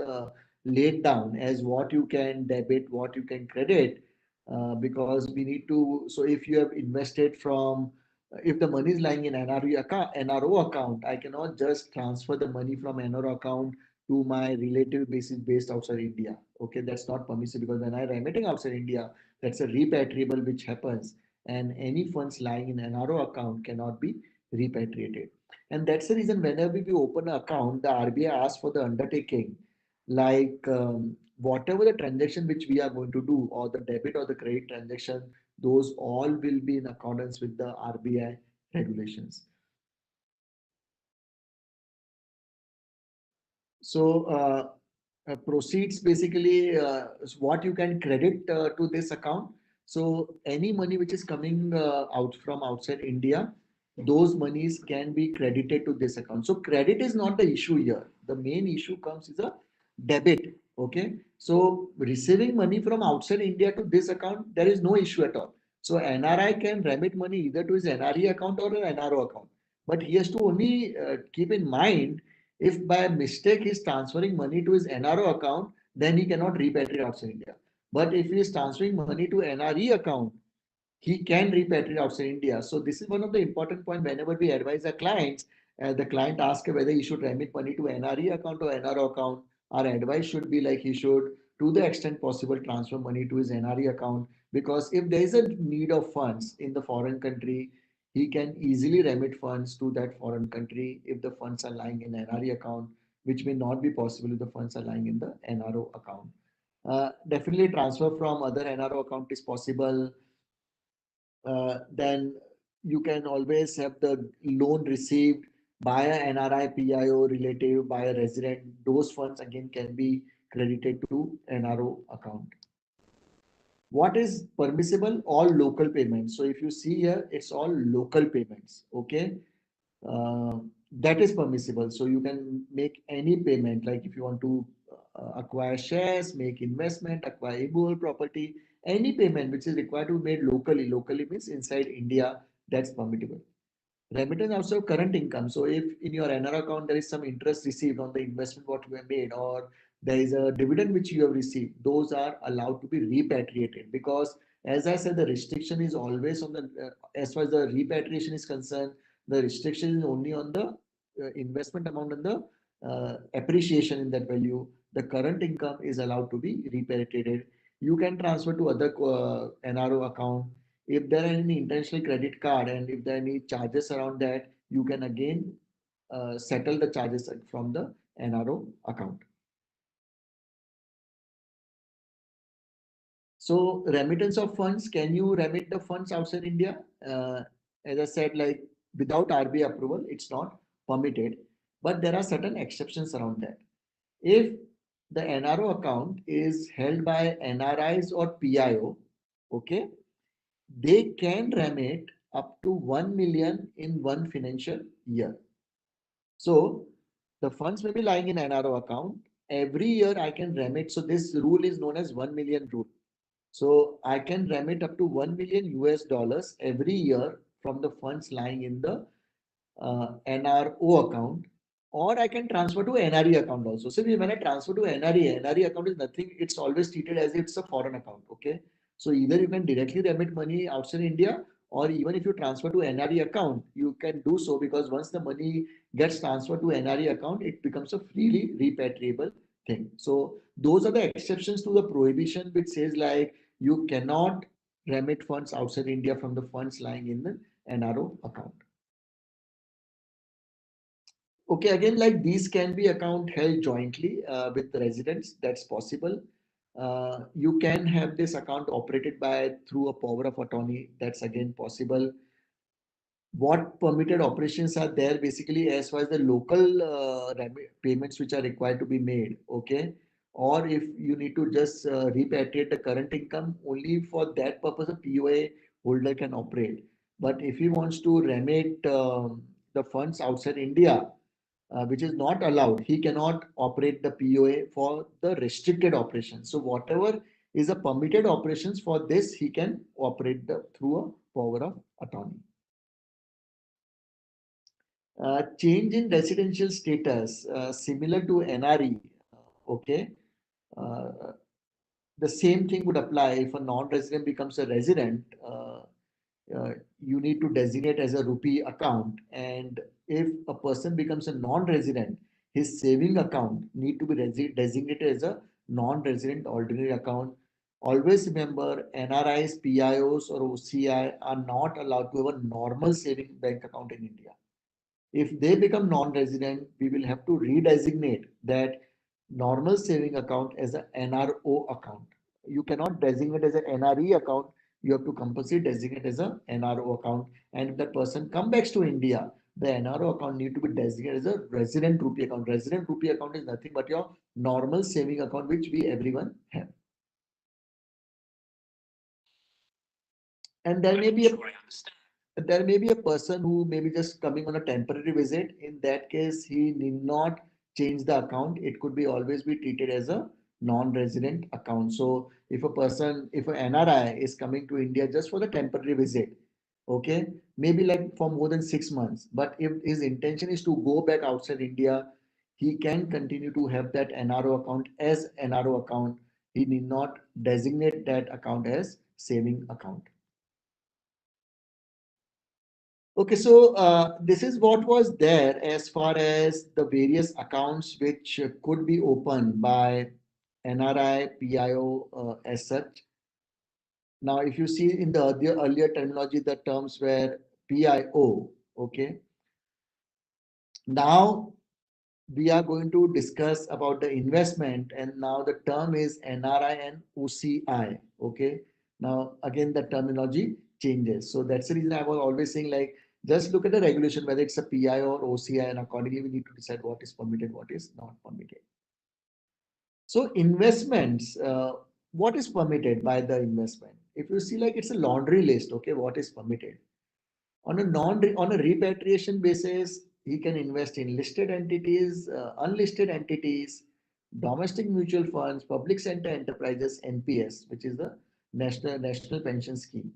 laid down as what you can debit, what you can credit, because we need to. So if you have invested from if the money is lying in NRO account, I cannot just transfer the money from NRO account to my relative basis based outside India. Okay, that's not permissible because when I'm remitting outside India, that's a repatriable which happens, and any funds lying in NRO account cannot be repatriated. And that's the reason whenever we open an account, the RBI asks for the undertaking, like whatever the transaction which we are going to do, or the debit or the credit transaction, those all will be in accordance with the RBI regulations. So proceeds basically is what you can credit to this account. So any money which is coming out from outside India, those monies can be credited to this account. So credit is not the issue here. The main issue comes is a debit. Okay. So receiving money from outside India to this account, there is no issue at all. So NRI can remit money either to his NRE account or an NRO account. But he has to only keep in mind, if by mistake he's transferring money to his NRO account, then he cannot repatriate outside India. But if he is transferring money to NRE account, he can repatriate outside India. So this is one of the important points whenever we advise our clients. The client asks whether he should remit money to NRE account or NRO account. Our advice should be like he should, to the extent possible, transfer money to his NRE account, because if there is a need of funds in the foreign country, he can easily remit funds to that foreign country if the funds are lying in NRE account, which may not be possible if the funds are lying in the NRO account. Definitely transfer from other NRO account is possible. Then you can always have the loan received by a NRI, PIO relative, by a resident. Those funds again can be credited to NRO account. What is permissible? All local payments. So if you see here, it's all local payments. Okay. uh, that is permissible. So you can make any payment, like if you want to acquire shares, make investment, acquire immovable property, any payment which is required to be made locally. Locally means inside India, that's permissible. Remittance also current income. So if in your NR account there is some interest received on the investment what you have made, or there is a dividend which you have received, those are allowed to be repatriated, because as I said, the restriction is always on the as far as the repatriation is concerned, the restriction is only on the investment amount and the appreciation in that value. The current income is allowed to be repatriated. You can transfer to other NRO account. If there are any intentional credit card and if there are any charges around that, you can again settle the charges from the NRO account. So remittance of funds, can you remit the funds outside India? As I said, like without RBI approval, it's not permitted, but there are certain exceptions around that. If the NRO account is held by NRIs or PIO, okay, they can remit up to 1 million in one financial year. So the funds may be lying in NRO account. every year I can remit. So this rule is known as 1 million rule. So I can remit up to 1 million US dollars every year from the funds lying in the NRO account, or I can transfer to NRE account also. So when I transfer to NRE account is nothing, it's always treated as it's a foreign account. Okay. So either you can directly remit money outside India, or even if you transfer to NRE account, you can do so, because once the money gets transferred to NRE account, it becomes a freely repatriable thing. So those are the exceptions to the prohibition, which says like you cannot remit funds outside India from the funds lying in the NRO account. Okay, again, like these can be account held jointly with the residents. That's possible. You can have this account operated by through a power of attorney. That's again possible. What permitted operations are there basically as far as the local payments which are required to be made. Okay, or if you need to just repatriate the current income, only for that purpose a POA holder can operate. But if he wants to remit the funds outside India, which is not allowed, he cannot operate the POA for the restricted operations. So whatever is a permitted operations, for this he can operate through a power of attorney. Change in residential status, similar to NRE. Okay. Uh, the same thing would apply if a non-resident becomes a resident. You need to designate as a rupee account, and if a person becomes a non-resident, his saving account need to be designated as a non-resident ordinary account. Always remember, NRIs, PIOs, or OCI are not allowed to have a normal saving bank account in India. If they become non-resident, we will have to redesignate that normal saving account as an NRO account. You cannot designate as an NRE account. You have to compulsory designate as an NRO account. And if that person comes back to India, the NRO account need to be designated as a resident rupee account. Resident rupee account is nothing but your normal saving account, which we everyone have. And there may be a person who may be just coming on a temporary visit. In that case, he need not change the account. It could be always be treated as a non-resident account. So if an NRI is coming to India just for the temporary visit, okay, maybe like for more than 6 months, but if his intention is to go back outside India, he can continue to have that NRO account as NRO account. He need not designate that account as saving account. Okay, so this is what was there as far as the various accounts which could be opened by NRI, PIO as such. Now, if you see in the earlier terminology, the terms were PIO. Okay. Now we are going to discuss about the investment, and now the term is NRI and OCI. Okay. Now again the terminology changes. So that's the reason I was always saying like just look at the regulation whether it's a PI or OCI, and accordingly we need to decide what is permitted, what is not permitted. So investments, what is permitted by the investment? If you see like it's a laundry list, okay, what is permitted? On a repatriation basis, he can invest in listed entities, unlisted entities, domestic mutual funds, public sector enterprises, NPS, which is the National Pension Scheme.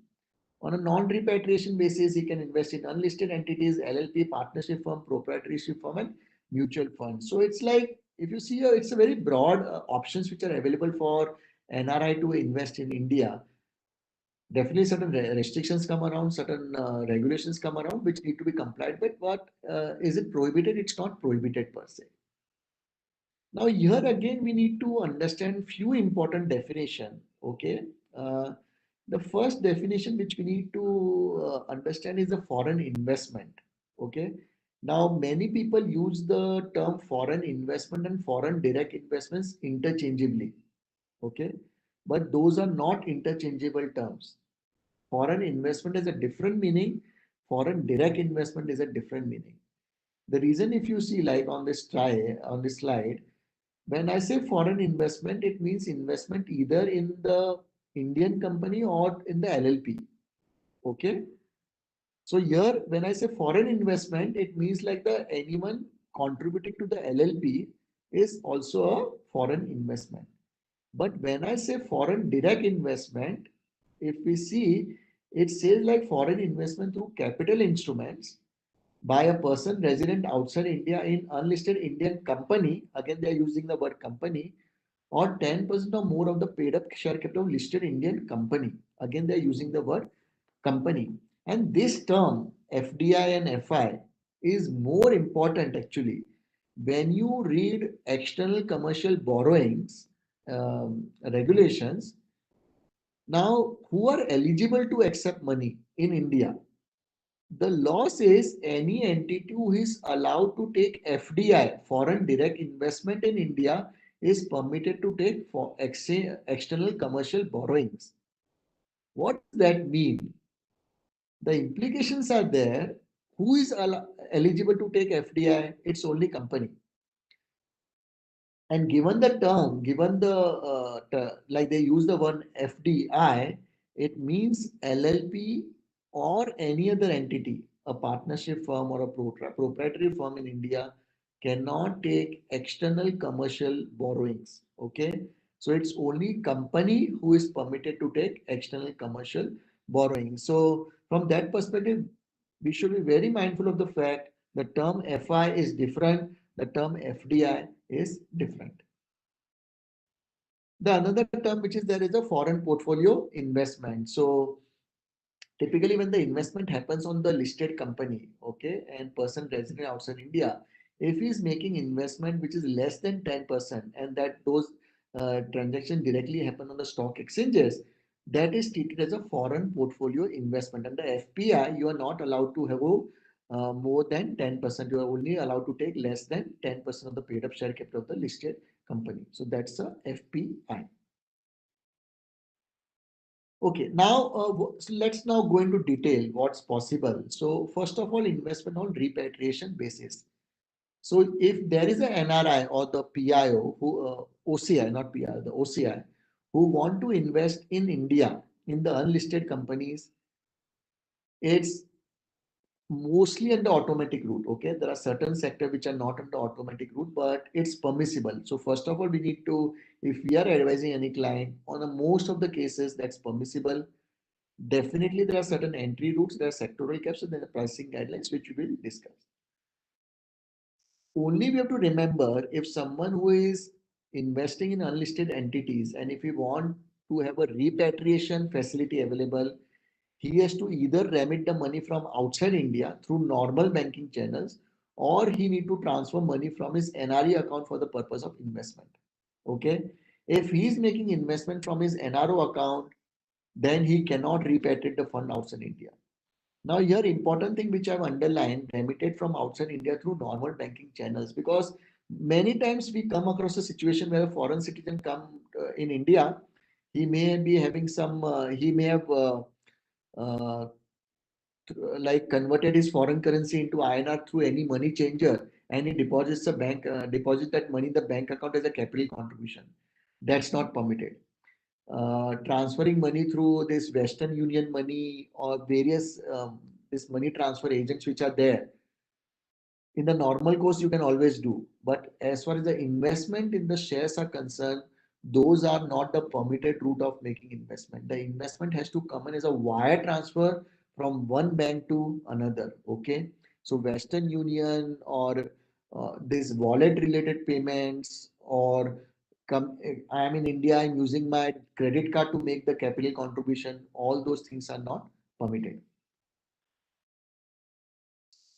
On a non-repatriation basis, he can invest in unlisted entities, LLP, partnership firm, proprietorship firm, and mutual funds. So it's like if you see, it's a very broad options which are available for NRI to invest in India. Definitely certain restrictions come around, certain regulations come around which need to be complied with. But is it prohibited? It's not prohibited per se. Now here again we need to understand few important definition. Okay, the first definition which we need to understand is the foreign investment. Okay, now many people use the term foreign investment and foreign direct investments interchangeably. Okay, but those are not interchangeable terms. Foreign investment is a different meaning. Foreign direct investment is a different meaning. The reason, if you see like on this slide, when I say foreign investment, it means investment either in the Indian company or in the LLP. Okay. So here, when I say foreign investment, it means like the anyone contributing to the LLP is also a foreign investment. But when I say foreign direct investment, if we see, it says like foreign investment through capital instruments by a person resident outside India in unlisted Indian company. Again, they are using the word company, or 10% or more of the paid up share capital of listed Indian company. Again, they are using the word company. And this term, FDI and FI, is more important actually. When you read external commercial borrowings regulations, now who are eligible to accept money in India? The law says any entity who is allowed to take FDI, foreign direct investment in India, is permitted to take for external commercial borrowings. What does that mean? The implications are there. Who is eligible to take FDI? It's only company. And given the term, given the like they use the word FDI, it means LLP or any other entity, a partnership firm or a proprietary firm in India cannot take external commercial borrowings. Okay, so it's only company who is permitted to take external commercial borrowing. So from that perspective, we should be very mindful of the fact the term FI is different, the term FDI is different. The another term which is there is a foreign portfolio investment. So typically when the investment happens on the listed company, okay, and person resident outside India, if he is making investment which is less than 10% and that those transactions directly happen on the stock exchanges, that is treated as a foreign portfolio investment. Under FPI, you are not allowed to have more than 10%. You are only allowed to take less than 10% of the paid up share capital of the listed company. So that's a FPI. Okay, now so let's now go into detail what's possible. So first of all, investment on repatriation basis. So if there is a NRI or the PIO who OCI, not PIO, the OCI, who want to invest in India in the unlisted companies, it's mostly on the automatic route. Okay, there are certain sectors which are not on the automatic route, but it's permissible. So first of all, we need to, if we are advising any client, on the most of the cases that's permissible. Definitely, there are certain entry routes, there are sectoral caps, and there are pricing guidelines, which we will discuss. Only we have to remember if someone who is investing in unlisted entities and if we want to have a repatriation facility available, he has to either remit the money from outside India through normal banking channels, or he need to transfer money from his NRI account for the purpose of investment. Okay. If he is making investment from his NRO account, then he cannot repatriate the fund outside India. Now, here important thing which I've underlined, remitted from outside India through normal banking channels, because many times we come across a situation where a foreign citizen come in India, he may be having some, he may have uh, like converted his foreign currency into INR through any money changer, and he deposits the bank, deposit that money in the bank account as a capital contribution. That's not permitted. Transferring money through this Western Union money or various this money transfer agents which are there in the normal course you can always do, but as far as the investment in the shares are concerned, those are not the permitted route of making investment. The investment has to come in as a wire transfer from one bank to another. Okay, so Western Union or this wallet related payments, or come, I am in India, I'm using my credit card to make the capital contribution, all those things are not permitted.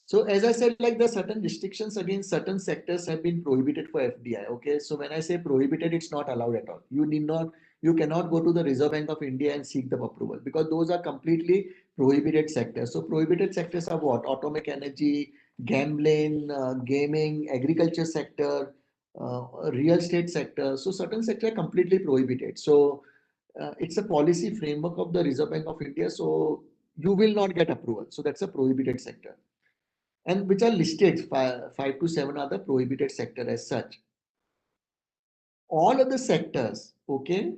So as I said, like the certain restrictions against certain sectors have been prohibited for FDI. Okay, so when I say prohibited, it's not allowed at all. You need not, you cannot go to the Reserve Bank of India and seek the approval, because those are completely prohibited sectors. So prohibited sectors are what? Atomic energy, gambling, gaming, agriculture sector, real estate sector. So certain sectors are completely prohibited. So it's a policy framework of the Reserve Bank of India. So you will not get approval. So that's a prohibited sector, and which are listed, five to seven are the prohibited sector as such. All of the sectors, okay,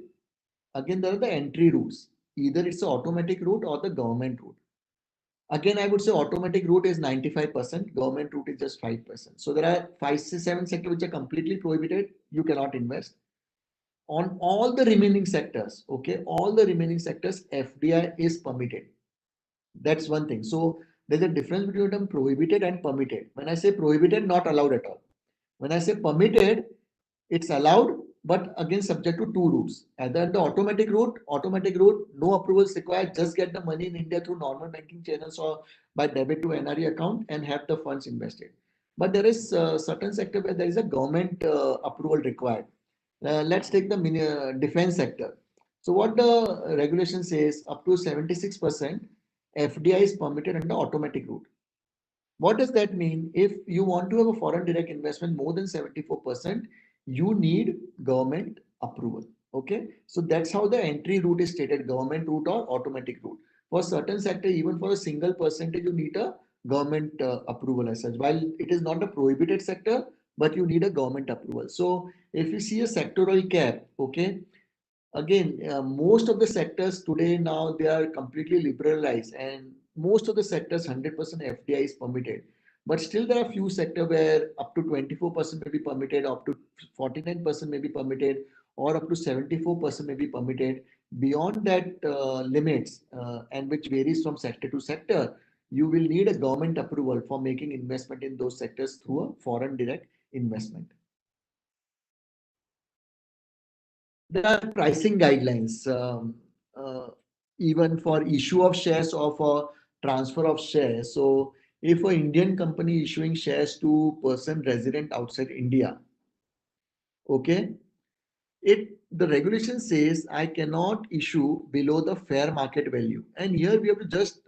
again there are the entry routes. Either it's the automatic route or the government route. Again, I would say automatic route is 95%, government route is just 5%. So there are 5 to 7 sectors which are completely prohibited. You cannot invest. On all the remaining sectors, okay, all the remaining sectors, FDI is permitted. That's one thing. So there's a difference between them prohibited and permitted. When I say prohibited, not allowed at all. When I say permitted, it's allowed, but again subject to two routes. Either the automatic route, no approvals required, just get the money in India through normal banking channels or by debit to NRI account and have the funds invested. But there is certain sector where there is a government approval required. Let's take the defense sector. So what the regulation says, up to 76% FDI is permitted under automatic route. What does that mean? If you want to have a foreign direct investment more than 74%, you need government approval. Okay, so that's how the entry route is stated, government route or automatic route. For certain sector, even for a single percentage, you need a government approval as such. While it is not a prohibited sector, but you need a government approval. So if you see a sectoral cap, okay, again, most of the sectors today now they are completely liberalized, and most of the sectors 100% FDI is permitted. But still, there are few sectors where up to 24% may be permitted, up to 49% may be permitted, or up to 74% may be permitted. Beyond that limits, and which varies from sector to sector, you will need a government approval for making investment in those sectors through a foreign direct investment. There are pricing guidelines, even for issue of shares or for transfer of shares. So if an Indian company issuing shares to person resident outside India, okay, the regulation says I cannot issue below the fair market value. And here we have to just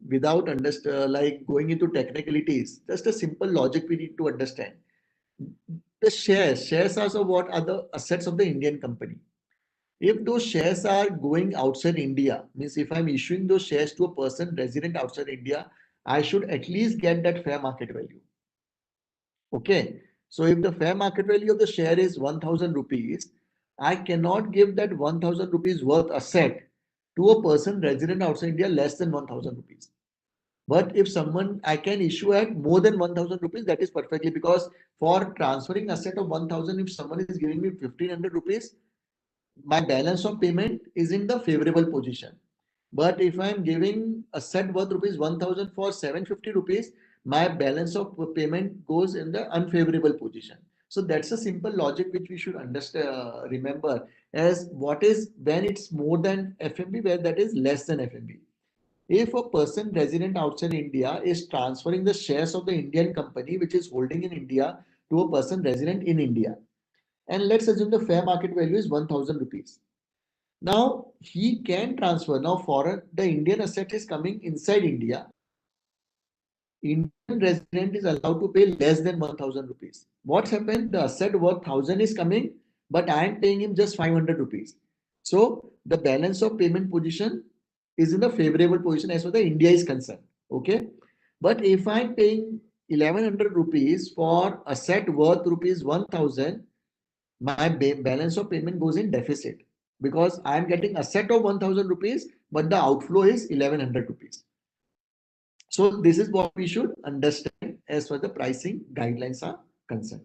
without like going into technicalities, just a simple logic we need to understand. The shares are what are the assets of the Indian company. If those shares are going outside India, means if I'm issuing those shares to a person resident outside India, I should at least get that fair market value. Okay. So if the fair market value of the share is 1000 rupees, I cannot give that 1000 rupees worth asset to a person resident outside India less than 1000 rupees. But if someone I can issue at more than 1000 rupees, that is perfectly, because for transferring asset of 1000, if someone is giving me 1500 rupees, my balance of payment is in the favorable position. But if I'm giving a set worth rupees 1000 for 750 rupees, my balance of payment goes in the unfavorable position. So that's a simple logic which we should understand, remember, as what is when it's more than FMB, where that is less than FMB. If a person resident outside India is transferring the shares of the Indian company which is holding in India to a person resident in India, and let's assume the fair market value is 1000 rupees. Now he can transfer. Now foreign the Indian asset is coming inside India. Indian resident is allowed to pay less than 1000 rupees. What's happened? The asset worth 1000 is coming, but I am paying him just 500 rupees. So the balance of payment position is in a favorable position as far as the India is concerned. Okay. But if I'm paying 1100 rupees for asset worth rupees 1000, my balance of payment goes in deficit because I am getting asset of 1000 rupees, but the outflow is 1100 rupees. So this is what we should understand as far as the pricing guidelines are concerned.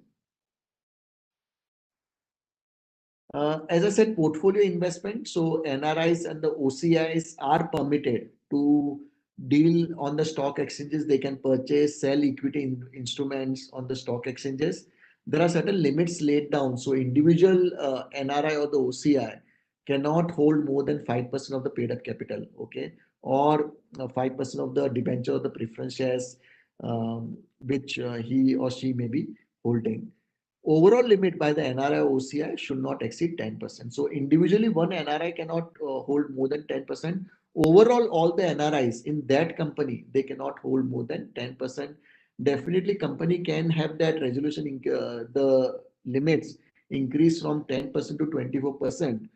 As I said, portfolio investment. So NRIs and the OCIs are permitted to deal on the stock exchanges. They can purchase, sell equity instruments on the stock exchanges. There are certain limits laid down. So individual NRI or the OCI cannot hold more than 5% of the paid up capital, okay, or 5% of the debenture or the preference shares which he or she may be holding. Overall limit by the NRI OCI should not exceed 10%. So individually, one NRI cannot hold more than 10%. Overall, all the NRIs in that company, they cannot hold more than 10%. Definitely, company can have that resolution, the limits increase from 10% to 24%.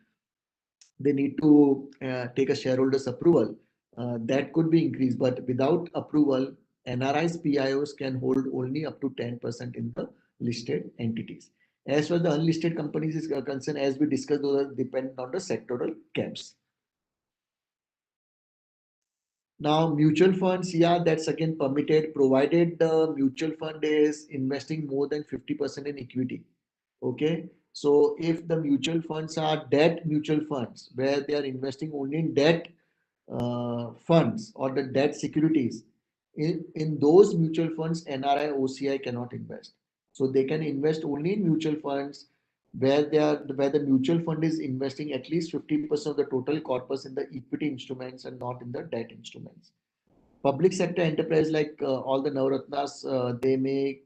They need to take a shareholders approval. That could be increased, but without approval, NRIs PIOs can hold only up to 10% in the listed entities. As far as the unlisted companies is concerned, as we discussed, those are dependent on the sectoral caps. Now, mutual funds, yeah, that's again permitted, provided the mutual fund is investing more than 50% in equity. Okay. So if the mutual funds are debt mutual funds, where they are investing only in debt funds or the debt securities, in those mutual funds, NRI, OCI cannot invest. So they can invest only in mutual funds where the mutual fund is investing at least 50% of the total corpus in the equity instruments and not in the debt instruments. Public sector enterprise like all the Navratnas, they may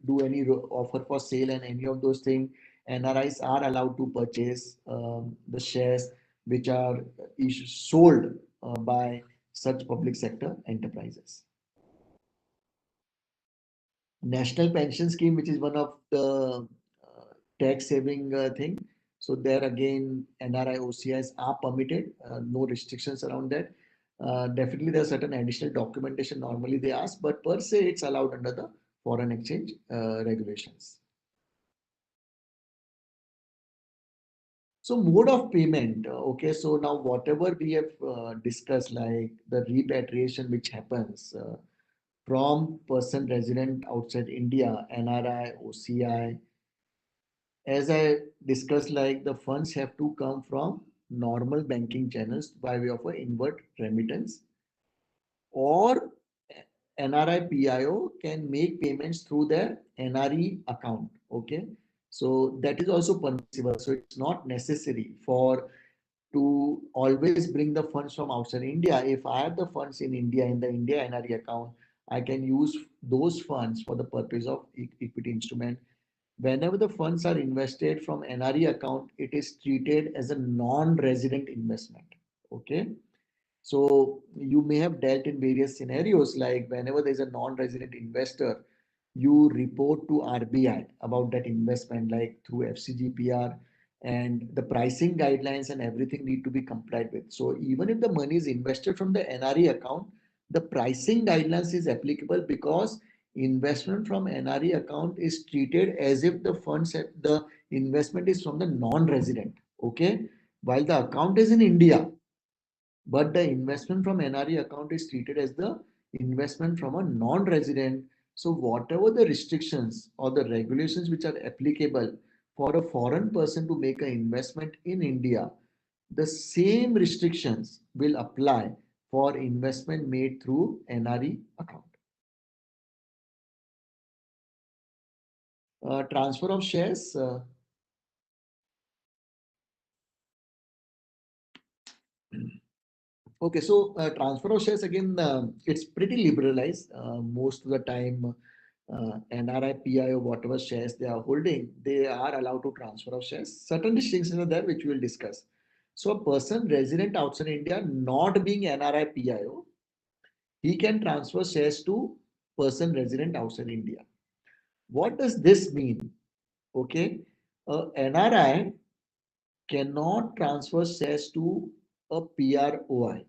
do any offer for sale and any of those things. NRIs are allowed to purchase the shares which are sold by such public sector enterprises. National pension scheme, which is one of the tax saving thing. So there again, NRI OCIs are permitted, no restrictions around that. Definitely, there are certain additional documentation normally they ask, but per se, it's allowed under the foreign exchange regulations. So mode of payment, okay. So now whatever we have discussed, like the repatriation which happens from person resident outside India, NRI, OCI, as I discussed, like the funds have to come from normal banking channels by way of a inward remittance, or NRI PIO can make payments through their NRE account. Okay, so that is also permissible. So it's not necessary for to always bring the funds from outside India. If I have the funds in India in the India NRE account, I can use those funds for the purpose of equity instrument. Whenever the funds are invested from NRE account, it is treated as a non-resident investment. Okay. So you may have dealt in various scenarios, like whenever there's a non-resident investor, you report to RBI about that investment, like through FCGPR, and the pricing guidelines and everything need to be complied with. So even if the money is invested from the NRE account, the pricing guidelines is applicable because investment from NRE account is treated as if the investment is from the non-resident. Okay, while the account is in India, but the investment from NRE account is treated as the investment from a non-resident. So whatever the restrictions or the regulations which are applicable for a foreign person to make an investment in India, the same restrictions will apply for investment made through NRE account. Transfer of shares. Okay, so transfer of shares again, it's pretty liberalized. Most of the time, NRI, PIO, whatever shares they are holding, they are allowed to transfer of shares. Certain restrictions are there, which we will discuss. So a person resident outside India, not being NRI, PIO, he can transfer shares to person resident outside India. What does this mean? Okay, NRI cannot transfer shares to a PROI,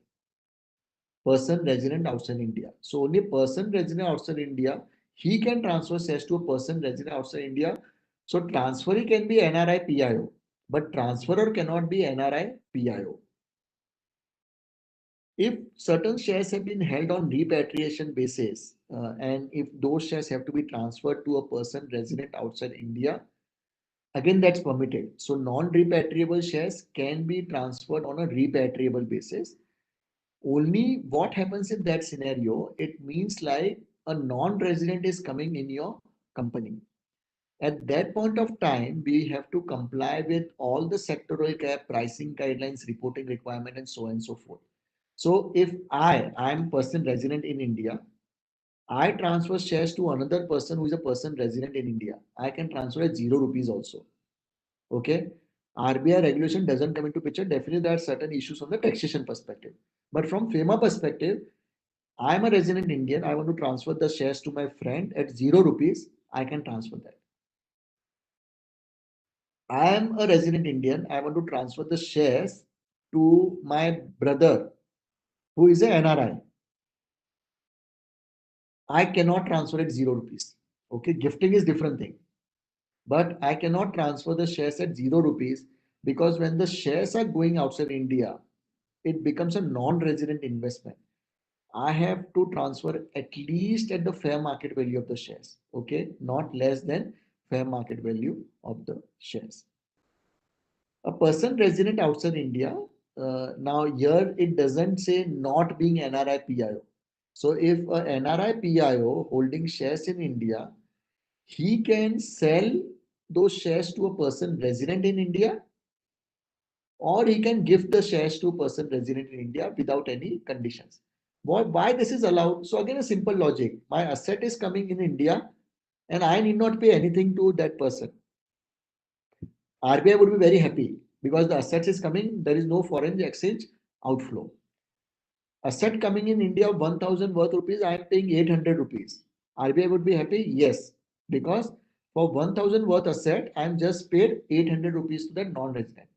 person resident outside India. So only person resident outside India, he can transfer shares to a person resident outside India. So transferee can be NRI PIO, but transferor cannot be NRI PIO. If certain shares have been held on repatriation basis, and if those shares have to be transferred to a person resident outside India, again that's permitted. So non-repatriable shares can be transferred on a repatriable basis. Only what happens in that scenario, it means like a non-resident is coming in your company. At that point of time, we have to comply with all the sectoral cap pricing guidelines, reporting requirement, and so on and so forth. So if I am person resident in India, I transfer shares to another person who is a person resident in India. I can transfer at 0 rupees also. Okay. RBI regulation doesn't come into picture. Definitely there are certain issues from the taxation perspective. But from FEMA perspective, I'm a resident Indian. I want to transfer the shares to my friend at 0 rupees. I can transfer that. I am a resident Indian. I want to transfer the shares to my brother who is a NRI. I cannot transfer at 0 rupees. Okay, gifting is different thing. But I cannot transfer the shares at 0 rupees because when the shares are going outside India, it becomes a non-resident investment. I have to transfer at least at the fair market value of the shares. Okay, not less than fair market value of the shares. A person resident outside India, now here it doesn't say not being NRI PIO. So if a NRI PIO holding shares in India, he can sell those shares to a person resident in India, or he can give the shares to a person resident in India without any conditions. Why this is allowed? So again, a simple logic. My asset is coming in India and I need not pay anything to that person. RBI would be very happy because the assets is coming, there is no foreign exchange outflow. Asset coming in India of 1000 worth rupees, I am paying 800 rupees. RBI would be happy? Yes, because for 1000 worth asset, I am just paid 800 rupees to the non-resident.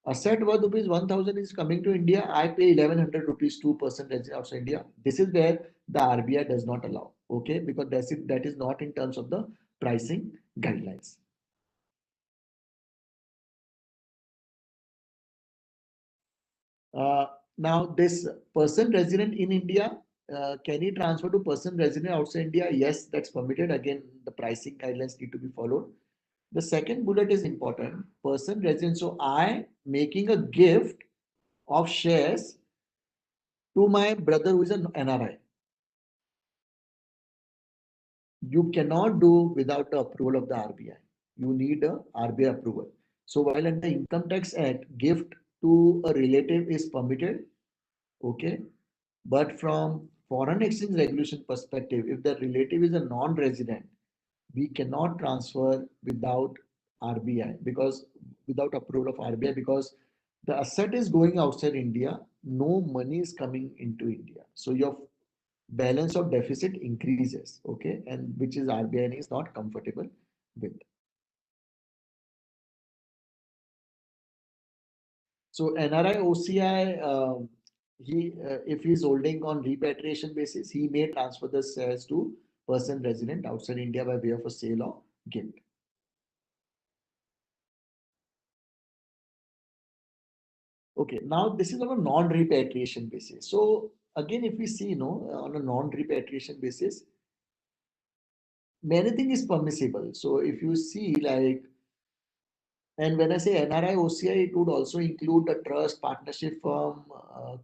Asset worth rupees 1000 is coming to India, I pay 1100 rupees to person resident outside India. This is where the RBI does not allow, okay, because that is not in terms of the pricing guidelines. Now, this person resident in India, can he transfer to person resident outside India? Yes, that's permitted. Again, the pricing guidelines need to be followed. The second bullet is important. Person resident. So I making a gift of shares to my brother who is an NRI. You cannot do without the approval of the RBI. You need a RBI approval. So while under Income Tax Act, gift to a relative is permitted, okay, but from foreign exchange regulation perspective, if the relative is a non-resident, we cannot transfer without RBI because without approval of RBI because the asset is going outside India, no money is coming into India. So your balance of deficit increases, okay, and which is RBI is not comfortable with. So NRI OCI, if he's holding on repatriation basis, he may transfer the shares to person resident outside India by way of a sale or gift. Okay, now this is on a non-repatriation basis. So again, if we see, on a non-repatriation basis, many things is permissible. So if you see like, and when I say NRI OCI, it would also include a trust, partnership firm,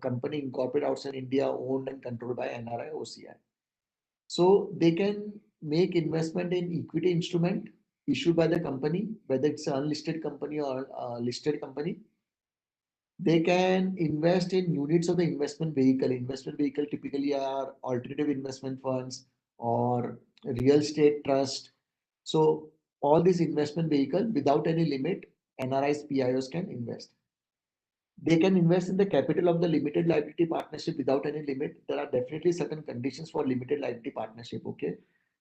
company incorporated outside India, owned and controlled by NRI OCI. So they can make investment in equity instrument issued by the company, whether it's an unlisted company or a listed company. They can invest in units of the investment vehicle. Investment vehicle typically are alternative investment funds or real estate trust. So all these investment vehicle without any limit, NRIs, PIOs can invest. They can invest in the capital of the limited liability partnership without any limit. There are definitely certain conditions for limited liability partnership. Okay.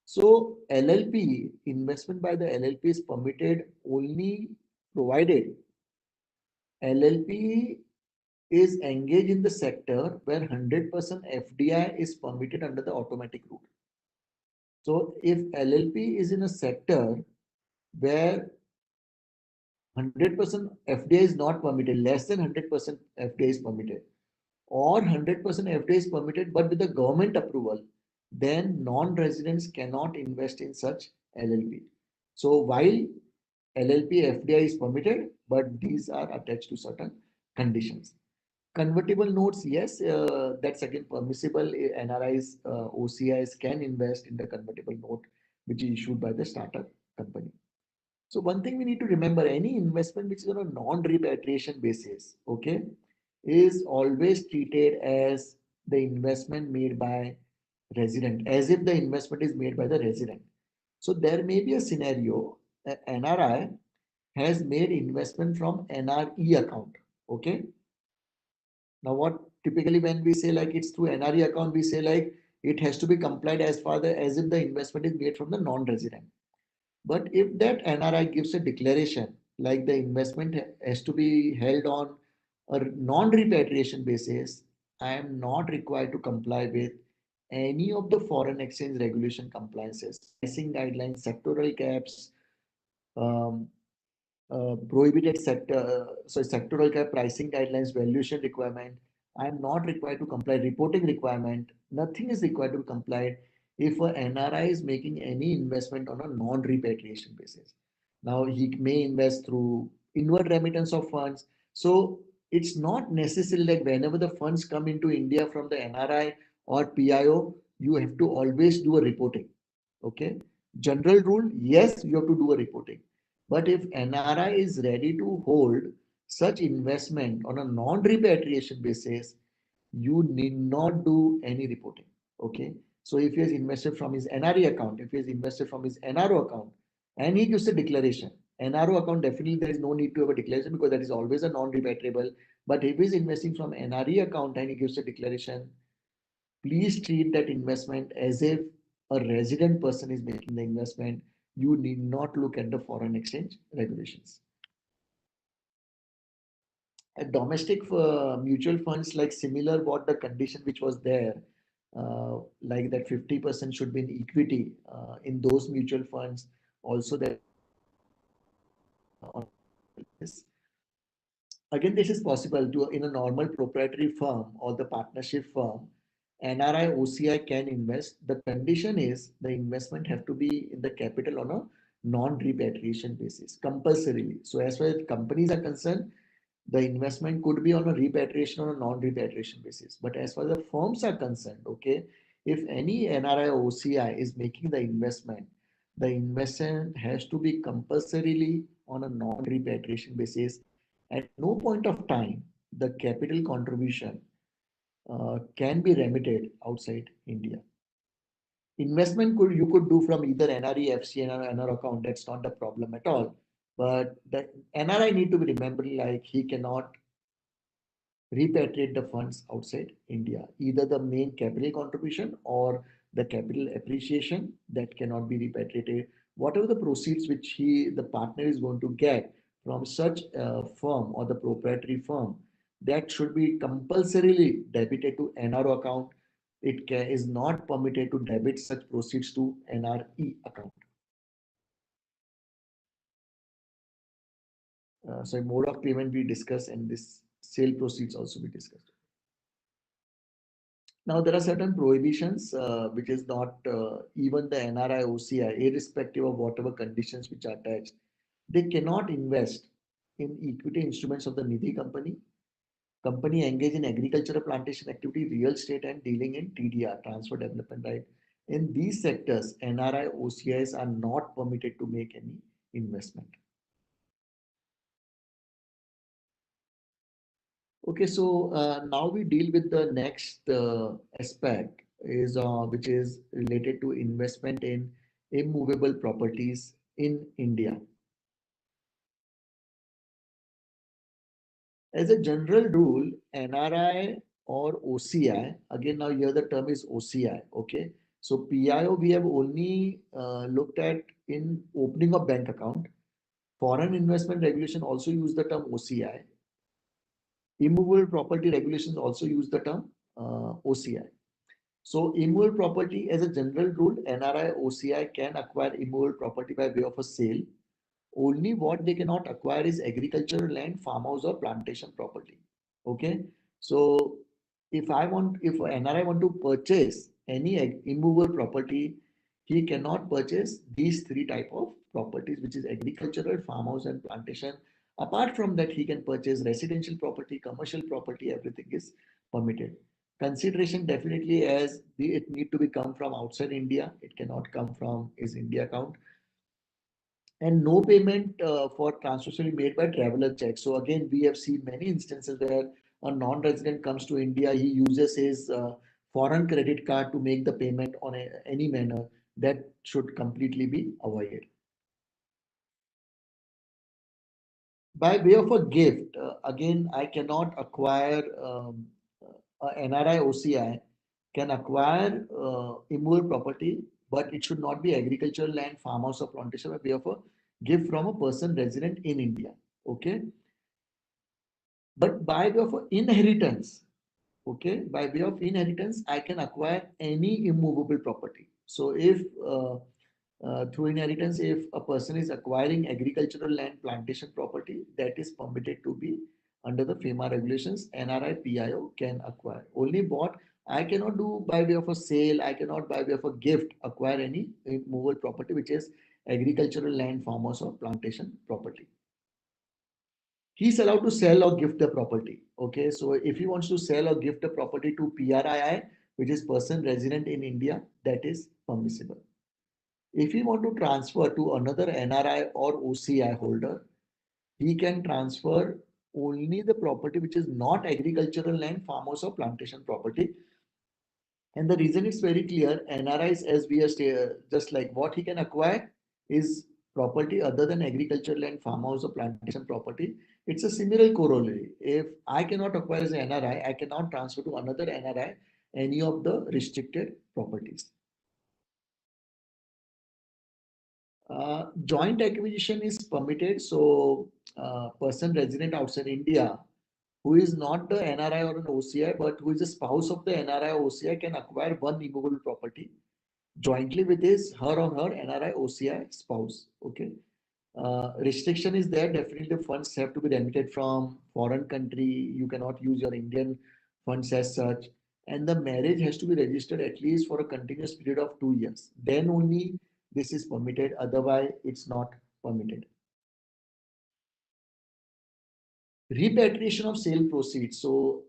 So LLP, investment by the LLP is permitted only provided LLP is engaged in the sector where 100% FDI is permitted under the automatic route. So if LLP is in a sector where 100% FDI is not permitted, less than 100% FDI is permitted, or 100% FDI is permitted but with the government approval, then non-residents cannot invest in such LLP. So while LLP FDI is permitted, but these are attached to certain conditions. Convertible notes, yes, that's again permissible. NRIs, OCIs can invest in the convertible note, which is issued by the startup company. So one thing we need to remember, any investment which is on a non-repatriation basis, okay, is always treated as the investment made by resident, as if the investment is made by the resident. So there may be a scenario, NRI has made investment from NRE account, okay. Now, what typically when we say like it's through NRE account, we say like it has to be complied as far as if the investment is made from the non-resident. But if that NRI gives a declaration like the investment has to be held on a non-repatriation basis, I am not required to comply with any of the foreign exchange regulation compliances, pricing guidelines, sectoral caps, um, prohibited sector, so sectoral cap pricing guidelines, valuation requirement. I am not required to comply. Reporting requirement, nothing is required to be complied if a NRI is making any investment on a non-repatriation basis. Now he may invest through inward remittance of funds. So it's not necessary that whenever the funds come into India from the NRI or PIO, you have to always do a reporting. Okay. General rule, yes, you have to do a reporting. But if NRI is ready to hold such investment on a non-repatriation basis, you need not do any reporting. Okay. So if he has invested from his NRE account, if he has invested from his NRO account, and he gives a declaration, NRO account, definitely there is no need to have a declaration because that is always a non-repatriable. But if he is investing from NRE account and he gives a declaration, please treat that investment as if a resident person is making the investment. You need not look at the foreign exchange regulations. Domestic mutual funds, like similar what the condition which was there, like that 50% should be in equity in those mutual funds. Also, that on this. Again, this is possible to in a normal proprietary firm or the partnership firm. NRI OCI can invest. The condition is the investment have to be in the capital on a non-repatriation basis compulsorily. So as far as companies are concerned, the investment could be on a repatriation or a non-repatriation basis. But as far as the firms are concerned, okay, if any NRI or OCI is making the investment has to be compulsorily on a non-repatriation basis. At no point of time, the capital contribution can be remitted outside India. Investment could you could do from either NRE, FCNR, or NR account. That's not the problem at all. But the NRI need to be remembered, like he cannot repatriate the funds outside India. Either the main capital contribution or the capital appreciation that cannot be repatriated. Whatever the proceeds which the partner is going to get from such a firm or the proprietary firm, that should be compulsorily debited to NRO account. Is not permitted to debit such proceeds to NRE account. So mode of payment we discuss, and this sale proceeds also be discussed. Now, there are certain prohibitions which is not even the NRI OCI, irrespective of whatever conditions which are attached, they cannot invest in equity instruments of the Nidhi company. Company engage in agricultural plantation activity, real estate, and dealing in TDR, transfer development right. In these sectors, NRI OCIs are not permitted to make any investment. Okay, so now we deal with the next aspect is which is related to investment in immovable properties in India. As a general rule, NRI or OCI, again now here the term is OCI, okay? So PIO we have only looked at in opening of bank account. Foreign investment regulation also use the term OCI. Immovable property regulations also use the term OCI. So immovable property as a general rule, NRI, OCI can acquire immovable property by way of a sale. Only what they cannot acquire is agricultural land, farmhouse or plantation property. Okay. So if NRI want to purchase any immovable property, he cannot purchase these three type of properties, which is agricultural, farmhouse and plantation. Apart from that, he can purchase residential property, commercial property, everything is permitted. Consideration definitely as it need to be come from outside India. It cannot come from his India account. And no payment for transfer will be made by traveler check. So again, we have seen many instances where a non-resident comes to India, he uses his foreign credit card to make the payment on any manner. That should completely be avoided. By way of a gift, again, I cannot acquire NRI OCI can acquire immovable property, but it should not be agricultural land, farmhouse, or plantation by way of a gift from a person resident in India. Okay, but by way of inheritance, okay, by way of inheritance, I can acquire any immovable property. So if through inheritance, if a person is acquiring agricultural land, plantation property, that is permitted to be Under the FEMA regulations, NRI PIO can acquire. Only what I cannot do by way of a sale, I cannot by way of a gift acquire any movable property, which is agricultural land, farmers or plantation property. He's allowed to sell or gift the property. Okay, so if he wants to sell or gift a property to PRII, which is person resident in India, that is permissible. If he want to transfer to another NRI or OCI holder, he can transfer only the property which is not agricultural land, farmers or plantation property. And the reason is very clear. NRIs, as we are just like what he can acquire is property other than agricultural land, farmhouse or plantation property. It's a similar corollary. If I cannot acquire as an NRI, I cannot transfer to another NRI any of the restricted properties. Joint acquisition is permitted. So, person resident outside India who is not the NRI or an OCI, but who is a spouse of the NRI or OCI can acquire one immovable property jointly with his her or her NRI OCI spouse. Okay. Restriction is there. Definitely, the funds have to be remitted from foreign country. You cannot use your Indian funds as such. And the marriage has to be registered at least for a continuous period of 2 years. Then only this is permitted. Otherwise, it's not permitted. Repatriation of sale proceeds. So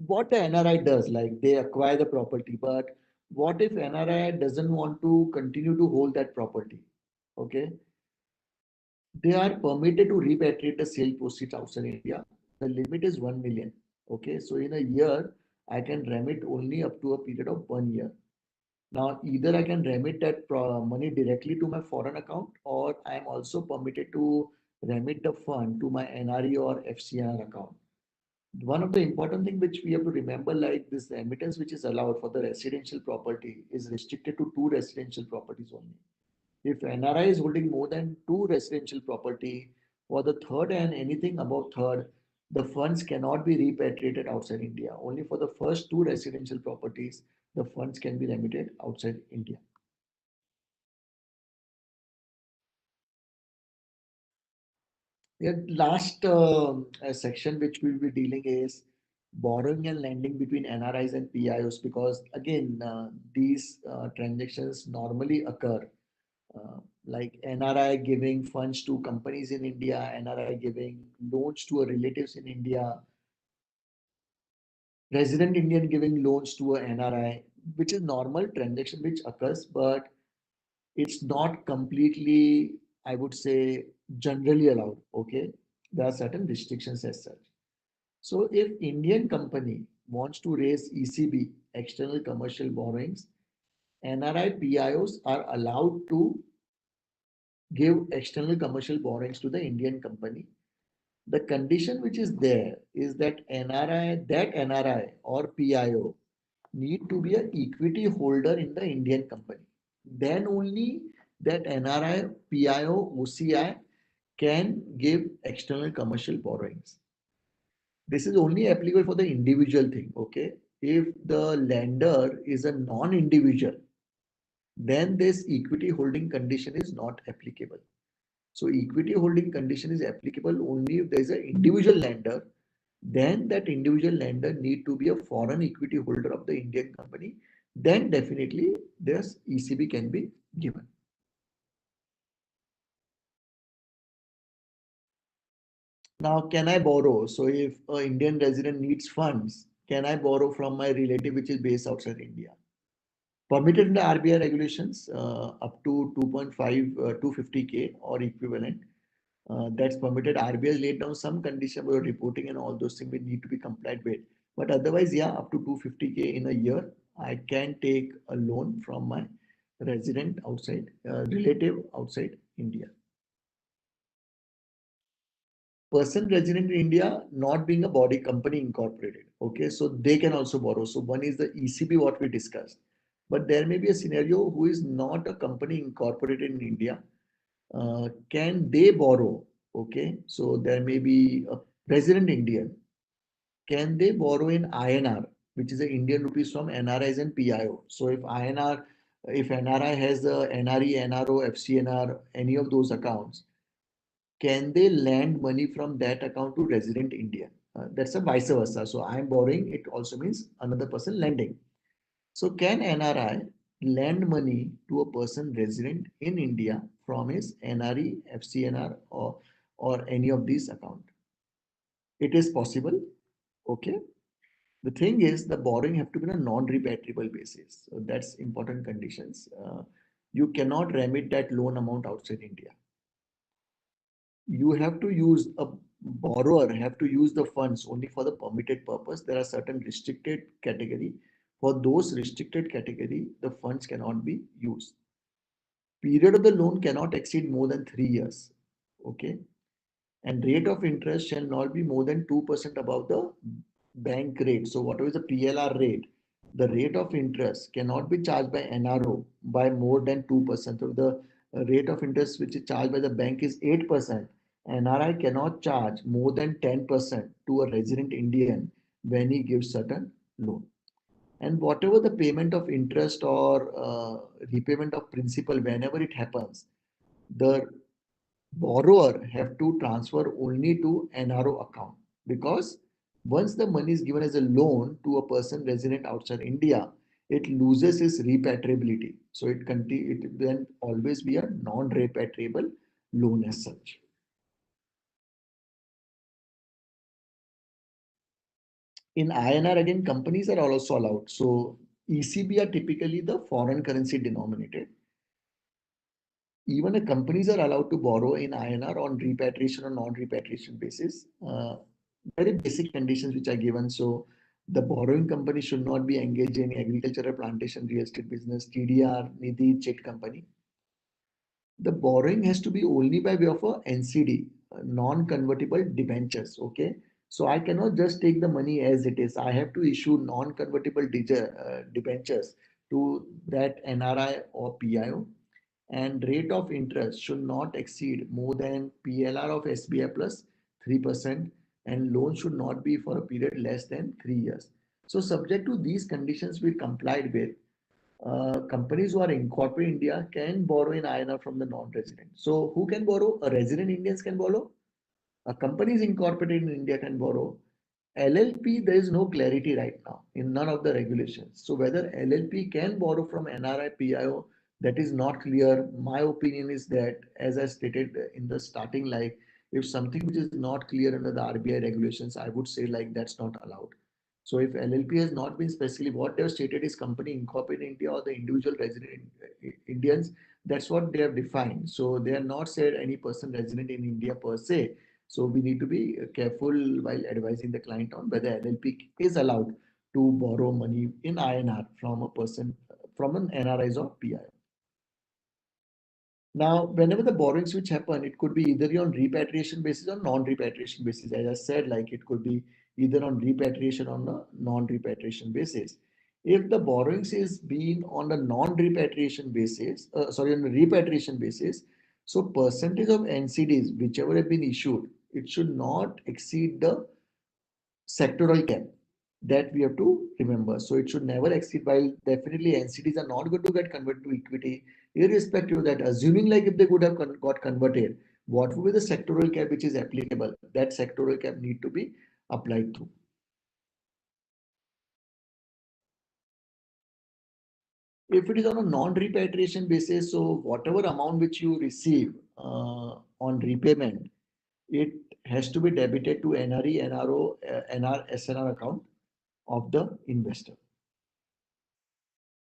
what the NRI does, like they acquire the property, but what if NRI doesn't want to continue to hold that property? Okay, they are permitted to repatriate the sale proceeds outside India. The limit is 1 million. Okay, so in a year, I can remit only up to a period of 1 year. Now, either I can remit that money directly to my foreign account, or I am also permitted to remit the fund to my NRE or FCNR account. One of the important thing which we have to remember, like this remittance which is allowed for the residential property is restricted to two residential properties only. If NRI is holding more than two residential property, for the third and anything above third, the funds cannot be repatriated outside India. Only for the first two residential properties, the funds can be remitted outside India. The last section which we'll be dealing is borrowing and lending between NRIs and PIOs, because again, these transactions normally occur, like NRI giving funds to companies in India, NRI giving loans to a relatives in India, resident Indian giving loans to a NRI, which is normal transaction which occurs, but it's not completely, I would say, generally allowed. Okay, there are certain restrictions as such. So if Indian company wants to raise ECB, external commercial borrowings, NRI PIOs are allowed to give external commercial borrowings to the Indian company. The condition which is there is that NRI or PIO need to be an equity holder in the Indian company. Then only that NRI, PIO, OCI can give external commercial borrowings. This is only applicable for the individual thing. Okay. If the lender is a non-individual, then this equity holding condition is not applicable. So equity holding condition is applicable only if there is an individual lender. Then that individual lender need to be a foreign equity holder of the Indian company. Then definitely this ECB can be given. Now, can I borrow? So if an Indian resident needs funds, can I borrow from my relative which is based outside India? Permitted in the RBI regulations up to 2.5, 250K or equivalent. That's permitted. RBI has laid down some condition about reporting and all those things we need to be complied with. But otherwise, yeah, up to 250K in a year, I can take a loan from my resident outside, relative outside India. Person resident in India not being a body company incorporated. Okay, so they can also borrow. So one is the ECB, what we discussed. But there may be a scenario who is not a company incorporated in India. Can they borrow? Okay, so there may be a resident Indian. Can they borrow in INR, which is the Indian rupees from NRIs and PIO? So if NRI has the NRE, NRO, FCNR, any of those accounts, can they lend money from that account to resident Indian? That's a vice versa. So I'm borrowing, it also means another person lending. So can NRI lend money to a person resident in India from his NRE, FCNR, or any of these account? It is possible. Okay. The thing is, the borrowing have to be on a non-repatriable basis. So that's important conditions. You cannot remit that loan amount outside India. You have to use a borrower have to use the funds only for the permitted purpose. There are certain restricted category. For those restricted category, the funds cannot be used. Period of the loan cannot exceed more than 3 years. Okay. And rate of interest shall not be more than 2% above the bank rate. So whatever is the PLR rate, the rate of interest cannot be charged by NRO by more than 2%. So the rate of interest which is charged by the bank is 8%. NRI cannot charge more than 10% to a resident Indian when he gives certain loan. And whatever the payment of interest or repayment of principal, whenever it happens, the borrower have to transfer only to NRO account, because once the money is given as a loan to a person resident outside India, it loses its repatriability. So it then always be a non-repatriable loan as such. In INR again, companies are also allowed. So ECB are typically the foreign currency denominated. Even the companies are allowed to borrow in INR on repatriation or non-repatriation basis. Very basic conditions which are given. So the borrowing company should not be engaged in agricultural plantation, real estate business, TDR, Nidhi, Chit company. The borrowing has to be only by way of a NCD, non-convertible debentures. Okay. So I cannot just take the money as it is. I have to issue non-convertible debentures to that NRI or PIO, and rate of interest should not exceed more than PLR of SBI plus 3%, and loan should not be for a period less than 3 years. So subject to these conditions we complied with, companies who are incorporated in India can borrow in INR from the non-resident. So who can borrow? A resident Indians can borrow. A company is incorporated in India can borrow. LLP, there is no clarity right now in none of the regulations. So whether LLP can borrow from NRI PIO, that is not clear. My opinion is that, as I stated in the starting, like if something which is not clear under the RBI regulations, I would say like that's not allowed. So if LLP has not been specifically what they have stated is company incorporated in India or the individual resident Indians, that's what they have defined. So they are not said any person resident in India per se. So we need to be careful while advising the client on whether LLP is allowed to borrow money in INR from a person from an NRIs or PI. Now, whenever the borrowings which happen, it could be either on repatriation basis or non-repatriation basis. As I said, like it could be either on repatriation or a non-repatriation basis. If the borrowings is being on a non-repatriation basis, on a repatriation basis, so percentage of NCDs whichever have been issued, it should not exceed the sectoral cap. That we have to remember. So it should never exceed, while definitely NCDs are not going to get converted to equity, irrespective of that, assuming like if they could have got converted, what would be the sectoral cap which is applicable? That sectoral cap need to be applied through. If it is on a non-repatriation basis, so whatever amount which you receive on repayment, it has to be debited to NRE, NRO, NR, SNR account of the investor.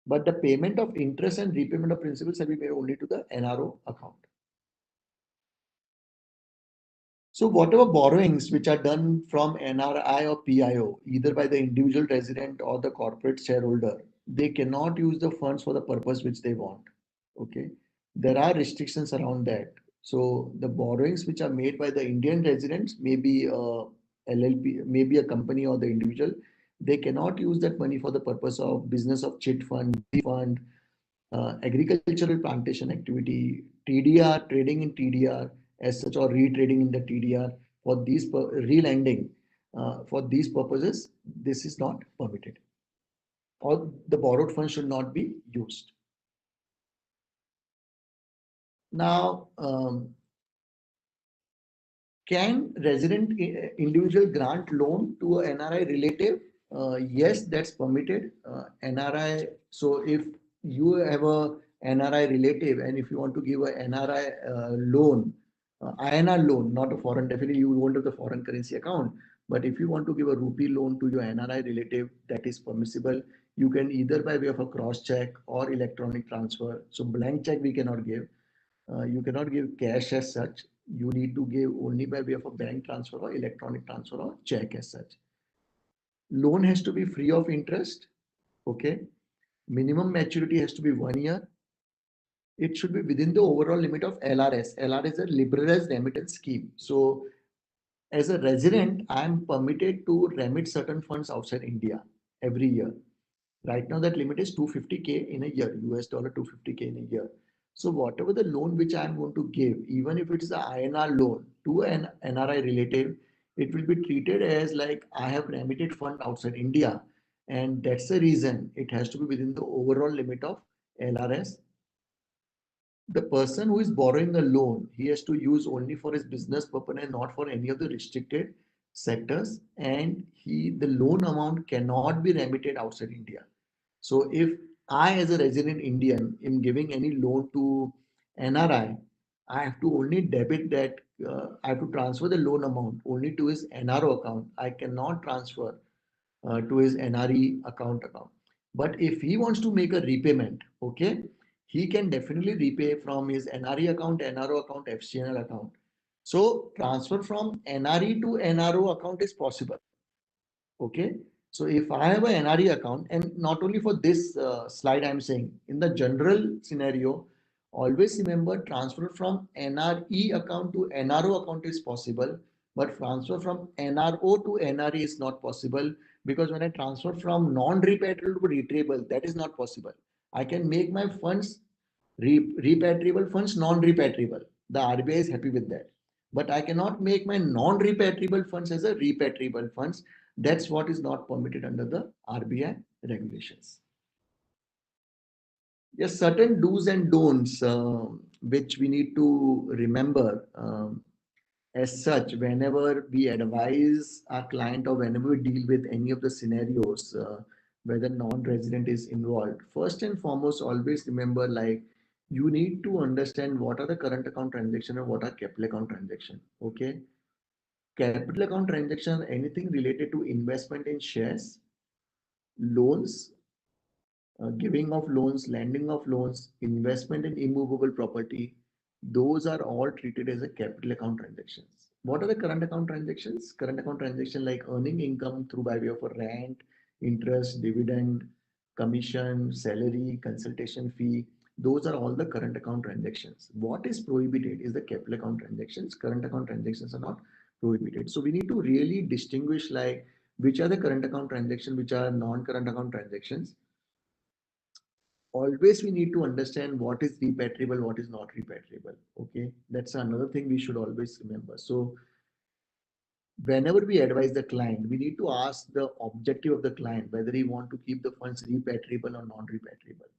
But the payment of interest and repayment of principal shall be made only to the NRO account. So whatever borrowings which are done from NRI or PIO, either by the individual resident or the corporate shareholder, they cannot use the funds for the purpose which they want. Okay. There are restrictions around that. So the borrowings which are made by the Indian residents, maybe a LLP, maybe a company or the individual, they cannot use that money for the purpose of business of chit fund, agricultural plantation activity, TDR, trading in TDR as such, or retrading in the TDR for these relending. For these purposes, this is not permitted, or the borrowed funds should not be used. Now, Can resident individual grant loan to a NRI relative? Yes, that's permitted. NRI, so if you have a NRI relative and if you want to give a NRI loan, INR loan, not a foreign, definitely you won't have the foreign currency account. But if you want to give a rupee loan to your NRI relative, that is permissible. You can either by way of a cross check or electronic transfer. So blank check we cannot give. You cannot give cash as such. You need to give only by way of a bank transfer or electronic transfer or check as such. Loan has to be free of interest. Okay. Minimum maturity has to be 1 year. It should be within the overall limit of LRS. LRS is a liberalized remittance scheme. So as a resident, I am permitted to remit certain funds outside India every year. Right now, that limit is 250K in a year, US dollar 250K in a year. So whatever the loan which I am going to give, even if it is a INR loan to an NRI relative, it will be treated as like I have remitted fund outside India. And that's the reason it has to be within the overall limit of LRS. The person who is borrowing a loan, he has to use only for his business purpose and not for any of the restricted sectors. And the loan amount cannot be remitted outside India. So if I, as a resident Indian, am giving any loan to NRI, I have to only debit that. I have to transfer the loan amount only to his NRO account. I cannot transfer to his NRE account. But if he wants to make a repayment, okay, he can definitely repay from his NRE account, NRO account, FCNR account. So transfer from NRE to NRO account is possible. Okay. So if I have a NRE account, and not only for this slide, I'm saying in the general scenario, always remember transfer from NRE account to NRO account is possible, but transfer from NRO to NRE is not possible because when I transfer from non-repatriable to retriable, that is not possible. I can make my funds repatriable funds non-repatriable. The RBI is happy with that. But I cannot make my non-repatriable funds as a repatriable funds. That's what is not permitted under the RBI regulations. Yes, certain do's and don'ts which we need to remember. As such, whenever we advise our client or whenever we deal with any of the scenarios, whether non-resident is involved, first and foremost, always remember like you need to understand what are the current account transaction and what are capital account transaction. Okay. Capital account transaction, anything related to investment in shares, loans, giving of loans, lending of loans, investment in immovable property, those are all treated as a capital account transactions. What are the current account transactions? Current account transaction like earning income through by way of a rent, interest, dividend, commission, salary, consultation fee. Those are all the current account transactions. What is prohibited is the capital account transactions. Current account transactions are not prohibited. So we need to really distinguish like which are the current account transactions, which are non-current account transactions. Always we need to understand what is repatriable, what is not repatriable. Okay, that's another thing we should always remember. So whenever we advise the client, we need to ask the objective of the client, whether he want to keep the funds repatriable or non-repatriable.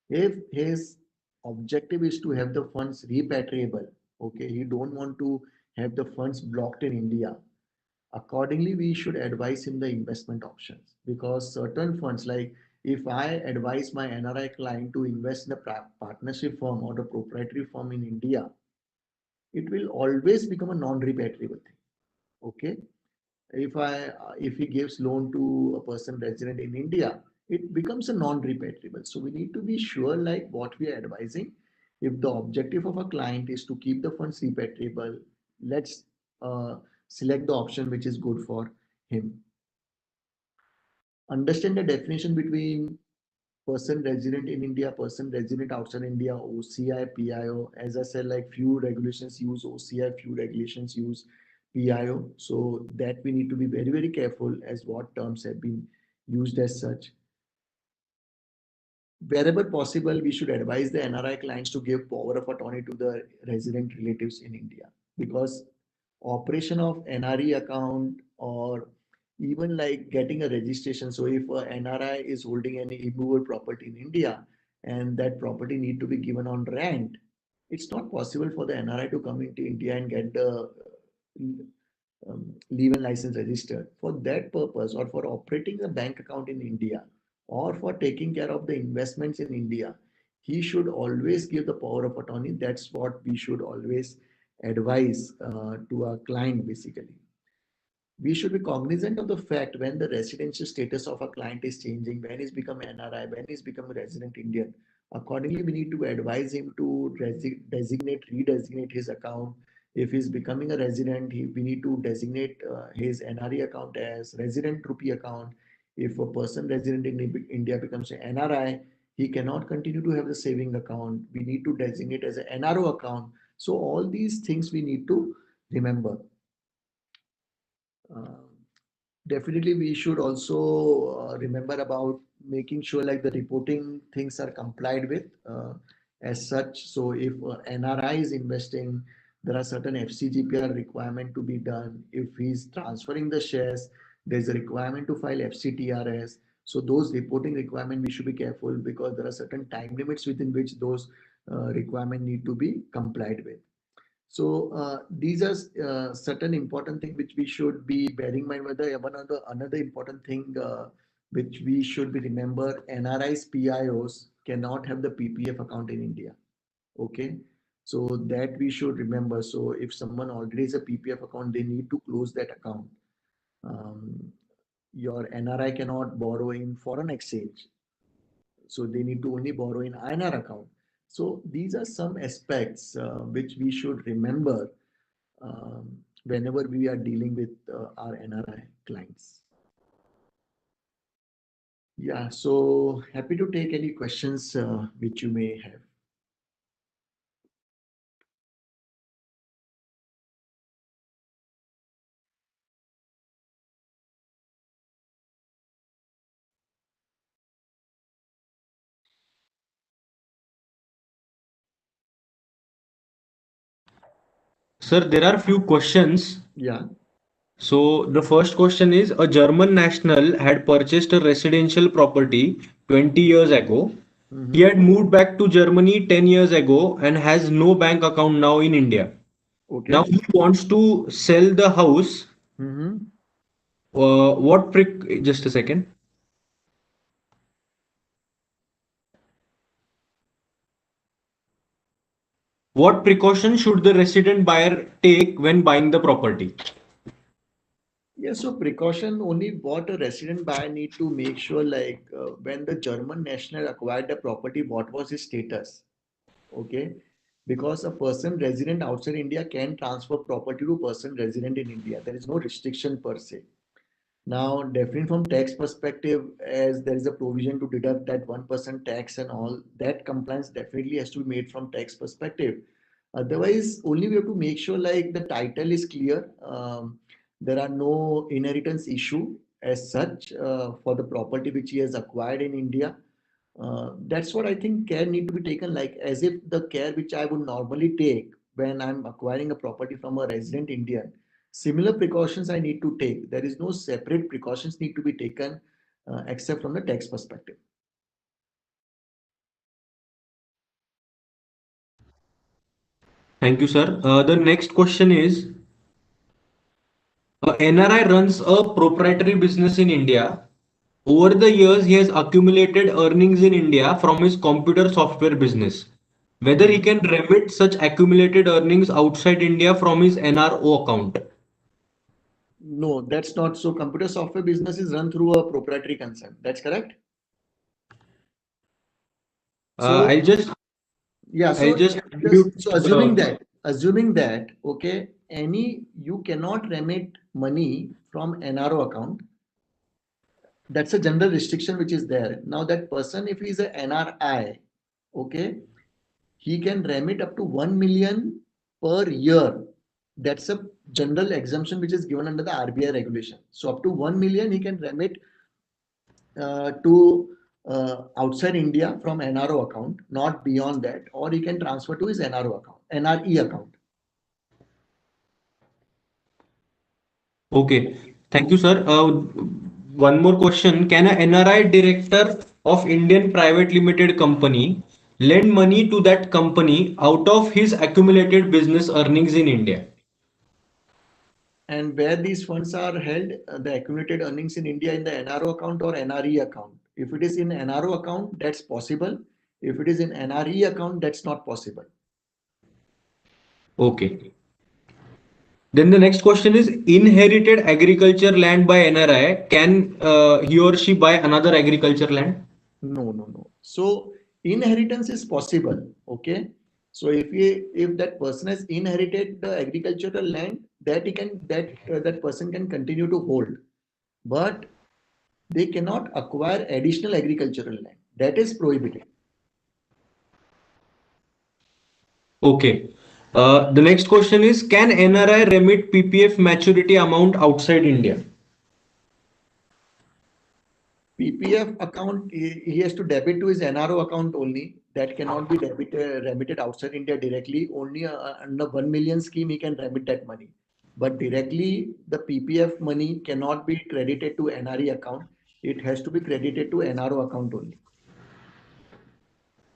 If his objective is to have the funds repatriable, okay, he don't want to have the funds blocked in India. Accordingly, we should advise him the investment options because certain funds, like if I advise my NRI client to invest in a partnership firm or the proprietary firm in India, it will always become a non-repatriable thing. Okay. If he gives loan to a person resident in India, it becomes a non-repatriable. So we need to be sure like what we are advising. If the objective of a client is to keep the funds repatriable, let's select the option which is good for him. Understand the definition between person resident in India, person resident outside India, OCI, PIO. As I said, like few regulations use OCI, few regulations use PIO. So that we need to be very, very careful as what terms have been used as such. Wherever possible, we should advise the NRI clients to give power of attorney to the resident relatives in India because operation of NRE account or even like getting a registration. So if a NRI is holding any immovable property in India and that property need to be given on rent, it's not possible for the NRI to come into India and get the leave and license registered. For that purpose, or for operating a bank account in India, or for taking care of the investments in India, he should always give the power of attorney. That's what we should always advise to our client basically. We should be cognizant of the fact when the residential status of a client is changing, when he's become NRI, when he's become a resident Indian. Accordingly, we need to advise him to redesignate his account. If he's becoming a resident, we need to designate his NRI account as resident rupee account. If a person resident in India becomes an NRI, he cannot continue to have the saving account. We need to designate as an NRO account. So all these things we need to remember. Um, Definitely, we should also remember about making sure like the reporting things are complied with as such. So if NRI is investing, there are certain FCGPR requirement to be done. If he's transferring the shares, there's a requirement to file FCTRS. So those reporting requirement we should be careful because there are certain time limits within which those requirement need to be complied with. So these are certain important things which we should be bearing in mind. Whether another important thing which we should be remember, NRIs PIOs cannot have the PPF account in India. Okay, so that we should remember. So if someone already has a PPF account, they need to close that account. Um, your NRI cannot borrow in foreign exchange, so they need to only borrow in INR account. So these are some aspects which we should remember whenever we are dealing with our NRI clients. Yeah, so happy to take any questions which you may have. Sir, there are few questions. Yeah. So the first question is, a German national had purchased a residential property 20 years ago. He Mm-hmm. had moved back to Germany 10 years ago and has no bank account now in India. Now Okay. he wants to sell the house. Mm-hmm. Just a second. What precaution should the resident buyer take when buying the property? Yeah, so precaution only what a resident buyer need to make sure like when the German national acquired the property, what was his status? Okay, because a person resident outside India can transfer property to person resident in India. There is no restriction per se. Now, definitely from tax perspective, as there is a provision to deduct that 1% tax and all, that compliance definitely has to be made from tax perspective. Otherwise, only we have to make sure like the title is clear. There are no inheritance issue as such for the property which he has acquired in India. That's what I think care need to be taken like as if the care which I would normally take when I'm acquiring a property from a resident Indian. Similar precautions I need to take. There is no separate precautions need to be taken except from the tax perspective. Thank you, sir. The next question is, NRI runs a proprietary business in India. Over the years, he has accumulated earnings in India from his computer software business. Whether he Mhm. can remit such accumulated earnings outside India from his NRO account. No, that's not so. Computer software business is run through a proprietary concern. That's correct. Uh, So I'll just yeah, I'll so just just unmute so the. assuming that, okay, any you cannot remit money from NRO account. That's a general restriction which is there. Now that person, if he is a NRI, okay, he can remit up to 1 million per year. That's a general exemption which is given under the RBI regulation. So up to 1 million he can remit to outside India from NRO account, not beyond that, or he can transfer to his NRO account, NRE account. Okay, thank you, sir. One more question. Can a NRI director of Indian private limited company lend money to that company out of his accumulated business earnings in India? And where these funds are held, the accumulated earnings in India in the NRO account or NRE account. If it is in NRO account, that's possible. If it is in NRE account, that's not possible. Okay. Then the next question is inherited agriculture land by NRI. Can he or she buy another agriculture land? No, no, no. So inheritance is possible. Okay. So if that person has inherited the agricultural land, that person can continue to hold, but they cannot acquire additional agricultural land. That is prohibited. Okay. The next question is can NRI remit PPF maturity amount outside India? PPF account, he has to debit to his NRO account only. That cannot be remitted outside India directly. Only under 1 million scheme, he can remit that money. But directly, the PPF money cannot be credited to NRE account. It has to be credited to NRO account only.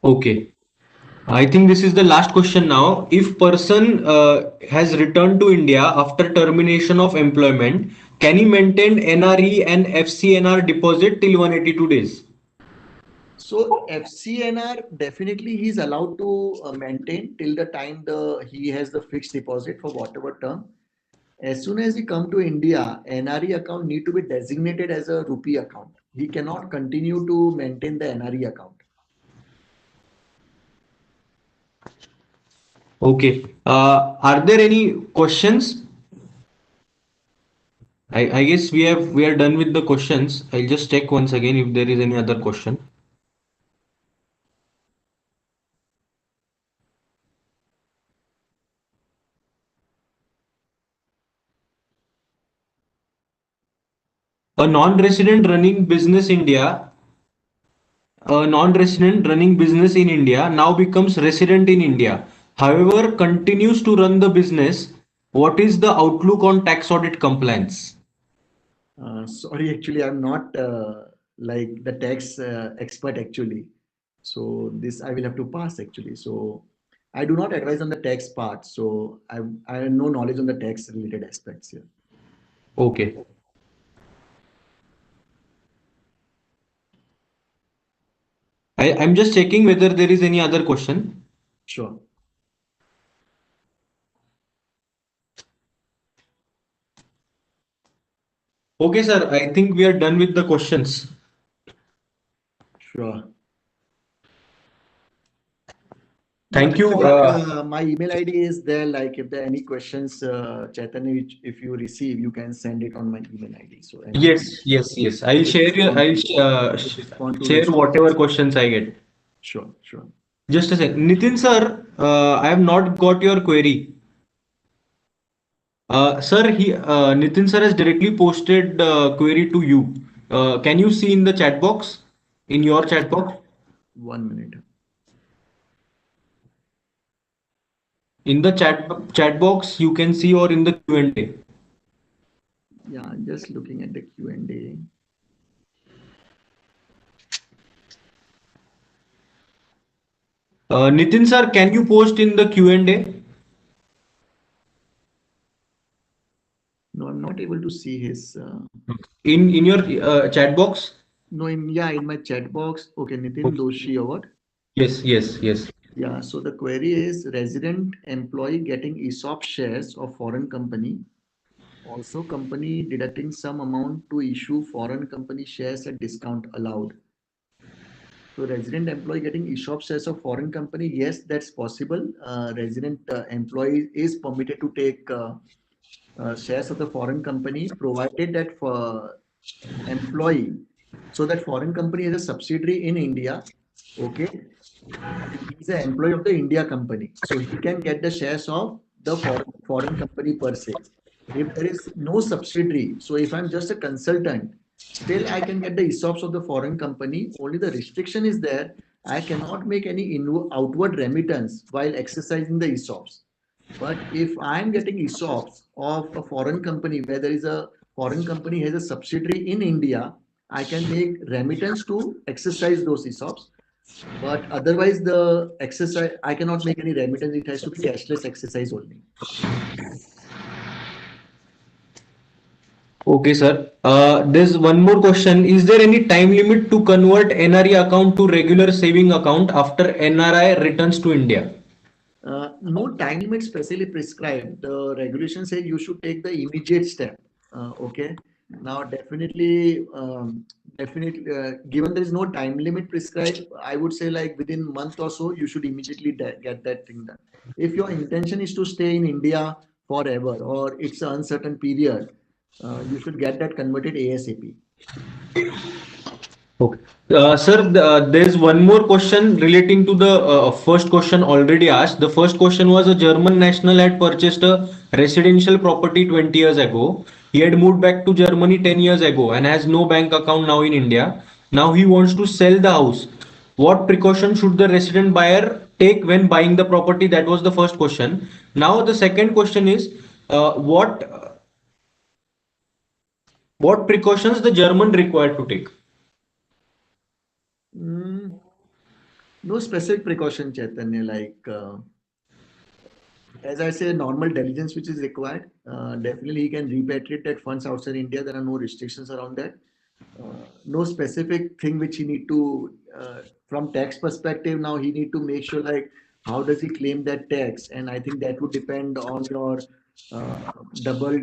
Okay. I think this is the last question now. If person has returned to India after termination of employment, can he maintain NRE and FCNR deposit till 182 days? So FCNR definitely he is allowed to maintain till the time he has the fixed deposit for whatever term. As soon as he come to India, NRE account need to be designated as a rupee account. He cannot continue to maintain the NRE account. Okay. Are there any questions? I guess we are done with the questions. I'll just check once again if there is any other question. A non-resident running business India, a non-resident running business in India now becomes resident in India. However, continues to run the business. What is the outlook on tax audit compliance? Sorry, actually, I'm not like the tax expert actually. So this I will have to pass actually. So I do not advise on the tax part. So I have no knowledge on the tax related aspects here. Okay. I'm just checking whether there is any other question. Sure. Okay, sir. I think we are done with the questions. Sure. Yeah, Thank you. my email ID is there. Like, if there are any questions, Chaitanya, if you receive, you can send it on my email ID. So, and I Yes, yes, yes. I'll share your, respond to, respond to share rest. whatever questions I get. Sure, sure. Just a sec. Nitin sir, I have not got your query. Sir, Nitin sir has directly posted query to you. Can you see in the chat box? In your chat box? 1 minute. In the chat box, you can see or in the Q&A. Yeah, just looking at the Q&A. Nitin sir, can you post in the Q&A? No, I'm not able to see his. In your chat box? No, in my chat box. Okay, Nitin Okay. Doshi or what? Yes, yes, yes. Yeah, so the query is resident employee getting ESOP shares of foreign company. Also, company deducting some amount to issue foreign company shares at discount allowed. So resident employee getting ESOP shares of foreign company, yes, that's possible. Resident employee is permitted to take shares of the foreign company, provided that for employee, so that foreign company is a subsidiary in India, okay, and he's an employee of the India company, so he can get the shares of the foreign company per se. If there is no subsidiary, so if I'm just a consultant, still I can get the ESOPs of the foreign company. Only the restriction is there. I cannot make any outward remittance while exercising the ESOPs. But if I'm getting ESOPs of a foreign company where there is a foreign company has a subsidiary in India, I can make remittance to exercise those ESOPs. But otherwise, the exercise, I cannot make any remittance. It has to be cashless exercise only. Okay, sir. There's one more question. Is there any time limit to convert NRE account to regular saving account after NRI returns to India? No time limit specially prescribed. The regulation says you should take the immediate step. Okay. Now, given there is no time limit prescribed, I would say like within month or so, you should immediately get that thing done. If your intention is to stay in India forever or it's an uncertain period, you should get that converted ASAP. Okay. Sir, there's one more question relating to the first question already asked. The first question was a German national had purchased a residential property 20 years ago. He had moved back to Germany 10 years ago and has no bank account now in India. Now he wants to sell the house. What precaution should the resident buyer take when buying the property? That was the first question. Now the second question is what precautions the German required to take? Mm, no specific precaution, Chaitanya, as I say, normal diligence which is required. Definitely, he can repatriate that funds outside India. There are no restrictions around that. No specific thing which he need to, from tax perspective. Now he need to make sure like how does he claim that tax, and I think that would depend on your double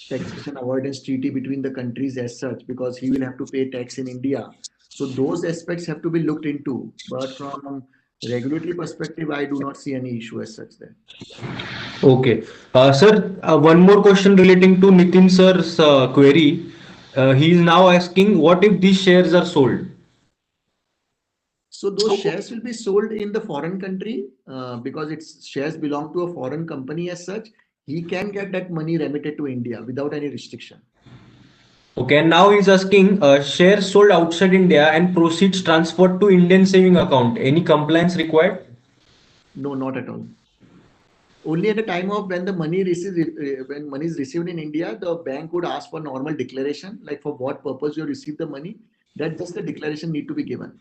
taxation avoidance treaty between the countries as such, because he will have to pay tax in India. So those aspects have to be looked into. But from regulatory perspective, I do not see any issue as such there. Okay. Sir, one more question relating to Nitin sir's query. He is now asking, what if these shares are sold? So those shares will be sold in the foreign country because its shares belong to a foreign company as such. He can get that money remitted to India without any restriction. Okay, and now he's asking, shares sold outside India and proceeds transferred to Indian saving account. Any compliance required? No, not at all. Only at the time of when the money receives, when money is received in India, the bank would ask for normal declaration, like for what purpose you received the money. That just the declaration need to be given.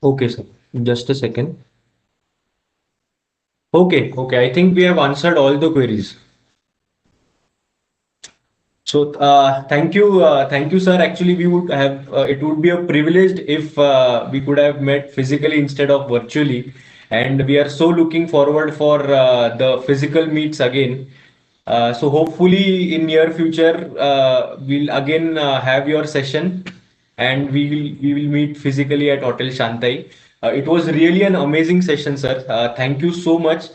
Okay, sir. Just a second. Okay. I think we have answered all the queries. So thank you, sir. Actually, we would have it would be a privilege if we could have met physically instead of virtually, and we are so looking forward for the physical meets again. So hopefully in near future we'll again have your session, and we will meet physically at Hotel Shantai. It was really an amazing session, sir. Thank you so much.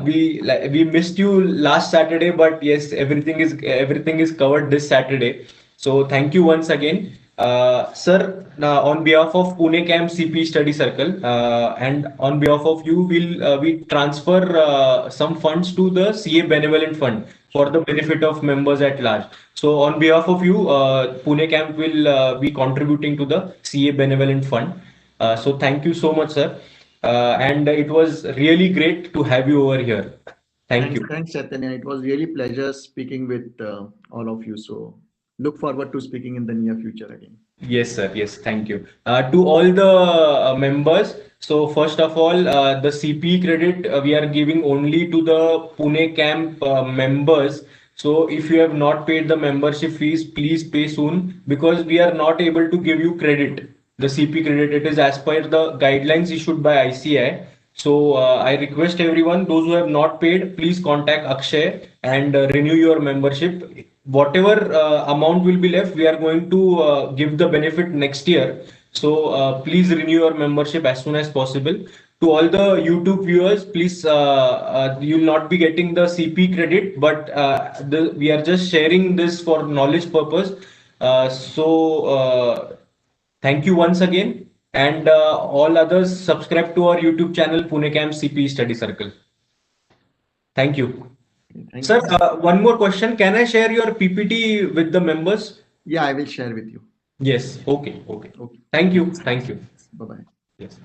We missed you last Saturday, but yes, everything is covered this Saturday. So thank you once again, sir. On behalf of Pune Camp CP Study Circle, and on behalf of you, we transfer some funds to the CA Benevolent Fund for the benefit of members at large. So on behalf of you, Pune Camp will be contributing to the CA Benevolent Fund. So thank you so much, sir. And it was really great to have you over here. Thank you. Thanks, Chaitanya. It was really pleasure speaking with all of you. So look forward to speaking in the near future again. Yes, sir. Yes, thank you. To all the members, so first of all, the CP credit we are giving only to the Pune camp members. So if you have not paid the membership fees, please pay soon, because we are not able to give you credit. The CP credit, it is as per the guidelines issued by ICI. So I request everyone, those who have not paid, please contact Akshay and renew your membership. Whatever amount will be left, we are going to give the benefit next year. So please renew your membership as soon as possible. To all the YouTube viewers, please, you will not be getting the CP credit, but we are just sharing this for knowledge purpose. Thank you once again, and all others subscribe to our YouTube channel Pune Camp CP Study Circle. Thank you. Thank Sir, you. one more question. Can I share your PPT with the members? Yeah, I will share with you. Yes. Okay. Okay. Thank you. Thanks. Thank you. Bye bye. Yes.